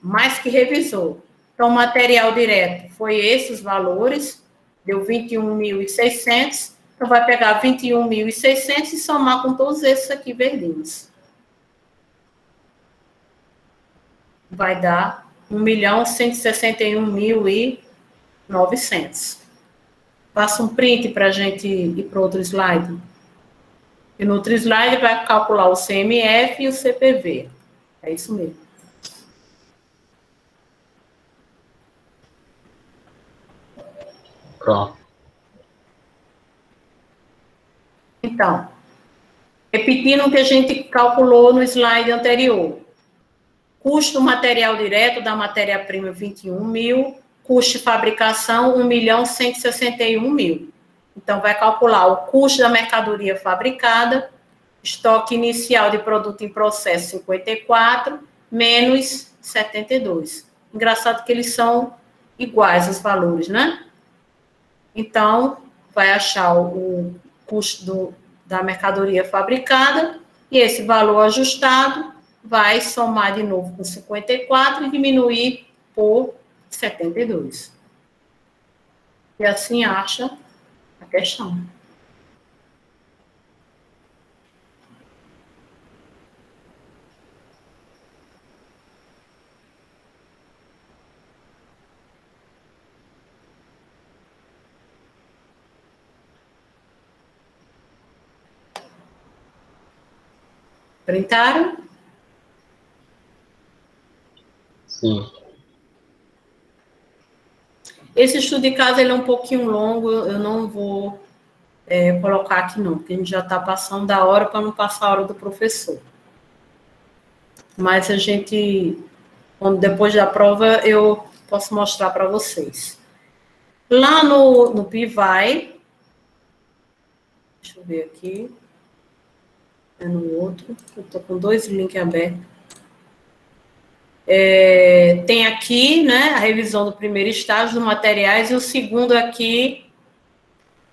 mais que revisou. Então, material direto foi esses valores, deu 21.600. Então, vai pegar 21.600 e somar com todos esses aqui verdinhos. Vai dar 1.161.900. Passa um print para a gente ir para outro slide. E no outro slide vai calcular o CMF e o CPV. É isso mesmo. Pronto. Então, repetindo o que a gente calculou no slide anterior. Custo material direto da matéria-prima, 21 mil. Custo de fabricação, 1.161.000. Então, vai calcular o custo da mercadoria fabricada, estoque inicial de produto em processo, 54, menos 72. Engraçado que eles são iguais, os valores, né? Então, vai achar o custo da mercadoria fabricada, e esse valor ajustado vai somar de novo com 54 e diminuir por 72. E assim acha a questão. Printaram? Sim. Esse estudo de caso ele é um pouquinho longo, eu não vou colocar aqui não, porque a gente já está passando da hora para não passar a hora do professor. Mas a gente, depois da prova, eu posso mostrar para vocês. Lá no PIVAI, deixa eu ver aqui, é no outro, eu estou com 2 links abertos. Tem aqui, né, a revisão do primeiro estágio dos materiais, e o segundo aqui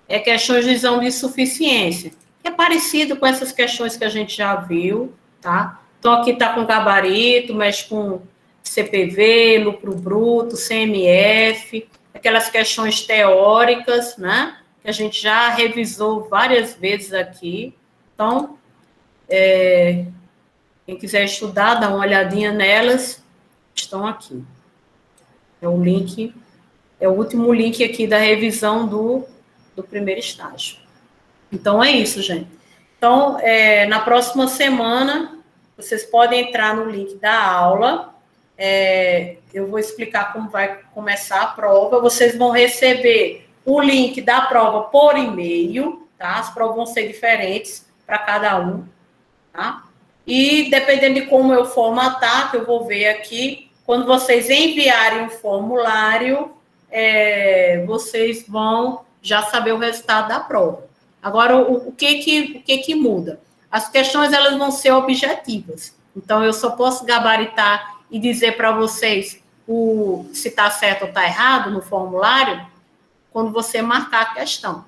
é questões de exame de suficiência, que é parecido com essas questões que a gente já viu, tá? Então, aqui está com gabarito, mexe com CPV, lucro bruto, CMF, aquelas questões teóricas, né, que a gente já revisou várias vezes aqui. Então, quem quiser estudar, dá uma olhadinha nelas, estão aqui. É o link, é o último link aqui da revisão do primeiro estágio. Então, é isso, gente. Então, na próxima semana, vocês podem entrar no link da aula, eu vou explicar como vai começar a prova, vocês vão receber o link da prova por e-mail, tá? As provas vão ser diferentes para cada um, tá? E dependendo de como eu formatar, que eu vou ver aqui, quando vocês enviarem o formulário, vocês vão já saber o resultado da prova. Agora, o que muda? As questões, elas vão ser objetivas. Então, eu só posso gabaritar e dizer para vocês se está certo ou está errado no formulário quando você marcar a questão.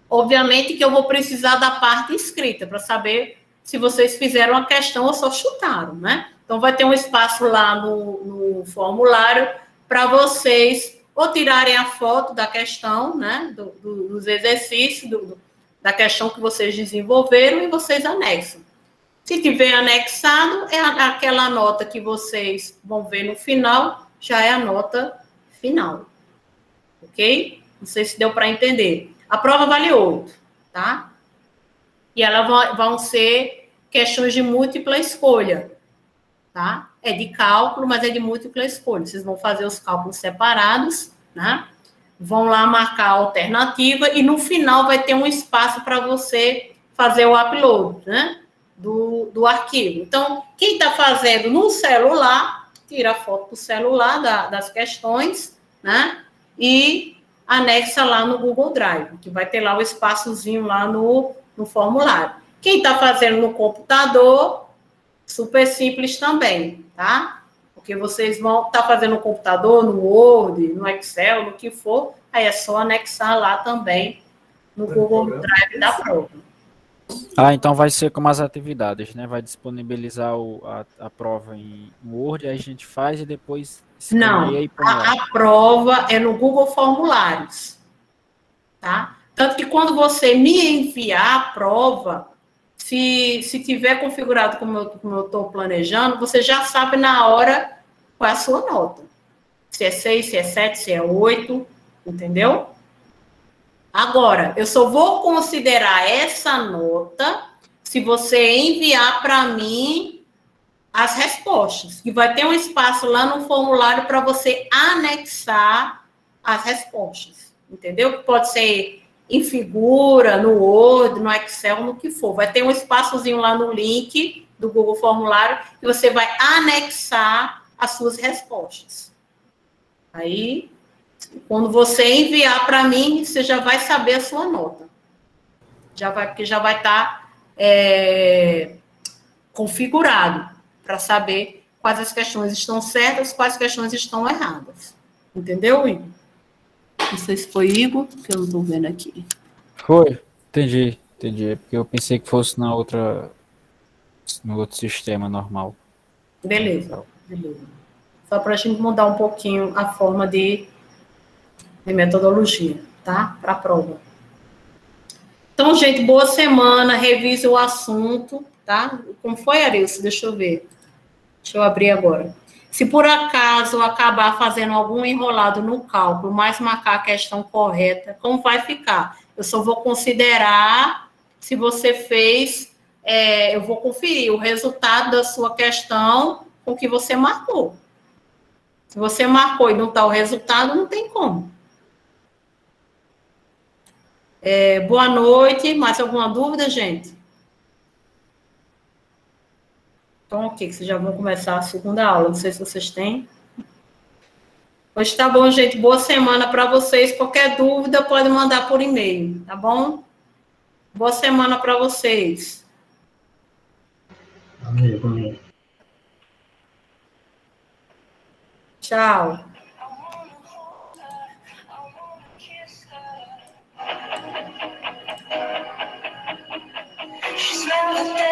Obviamente que eu vou precisar da parte escrita para saber se vocês fizeram a questão ou só chutaram, né? Então, vai ter um espaço lá no formulário para vocês ou tirarem a foto da questão, né? Dos exercícios, da questão que vocês desenvolveram e vocês anexam. Se tiver anexado, é aquela nota que vocês vão ver no final, já é a nota final. Ok? Não sei se deu para entender. A prova vale 8, tá? E elas vão ser questões de múltipla escolha, tá? É de cálculo, mas é de múltipla escolha. Vocês vão fazer os cálculos separados, né? Vão lá marcar a alternativa e no final vai ter um espaço para você fazer o upload, né? Do arquivo. Então, quem está fazendo no celular, tira a foto do celular das questões, né? E anexa lá no Google Drive, que vai ter lá o espaçozinho lá no formulário. Quem está fazendo no computador, super simples também, tá? Porque vocês vão estar fazendo no computador, no Word, no Excel, no que for, aí é só anexar lá também no Google Drive da prova. Então vai ser como as atividades, né? Vai disponibilizar a prova em Word, aí a gente faz e depois escaneia e põe lá. A prova é no Google Formulários, tá? Tanto que quando você me enviar a prova, se tiver configurado como eu estou planejando, você já sabe na hora qual é a sua nota. Se é 6, se é 7, se é 8, entendeu? Agora, eu só vou considerar essa nota se você enviar para mim as respostas. E vai ter um espaço lá no formulário para você anexar as respostas. entendeu? Que pode ser em figura, no Word, no Excel, no que for. Vai ter um espaçozinho lá no link do Google Formulário que você vai anexar as suas respostas. Aí, quando você enviar para mim, você já vai saber a sua nota. Porque já vai estar configurado para saber quais as questões estão certas, quais questões estão erradas. Entendeu, Igor? Não sei se foi Igor, que eu não estou vendo aqui. Foi, entendi. É porque eu pensei que fosse no outro sistema normal. Beleza. Só para a gente mudar um pouquinho a forma de metodologia, tá? Para a prova. Então, gente, boa semana, revise o assunto, tá? Como foi, Arilson? Deixa eu ver. Deixa eu abrir agora. Se por acaso eu acabar fazendo algum enrolado no cálculo, mas marcar a questão correta, como vai ficar? Eu só vou considerar se você fez, eu vou conferir o resultado da sua questão com o que você marcou. Se você marcou e não está o resultado, não tem como. Boa noite. Mais alguma dúvida, gente? Então, ok, vocês já vão começar a segunda aula. Não sei se vocês têm. Pois tá bom, gente. Boa semana para vocês. Qualquer dúvida, pode mandar por e-mail, tá bom? Boa semana para vocês. Amém. Tchau. She smelled the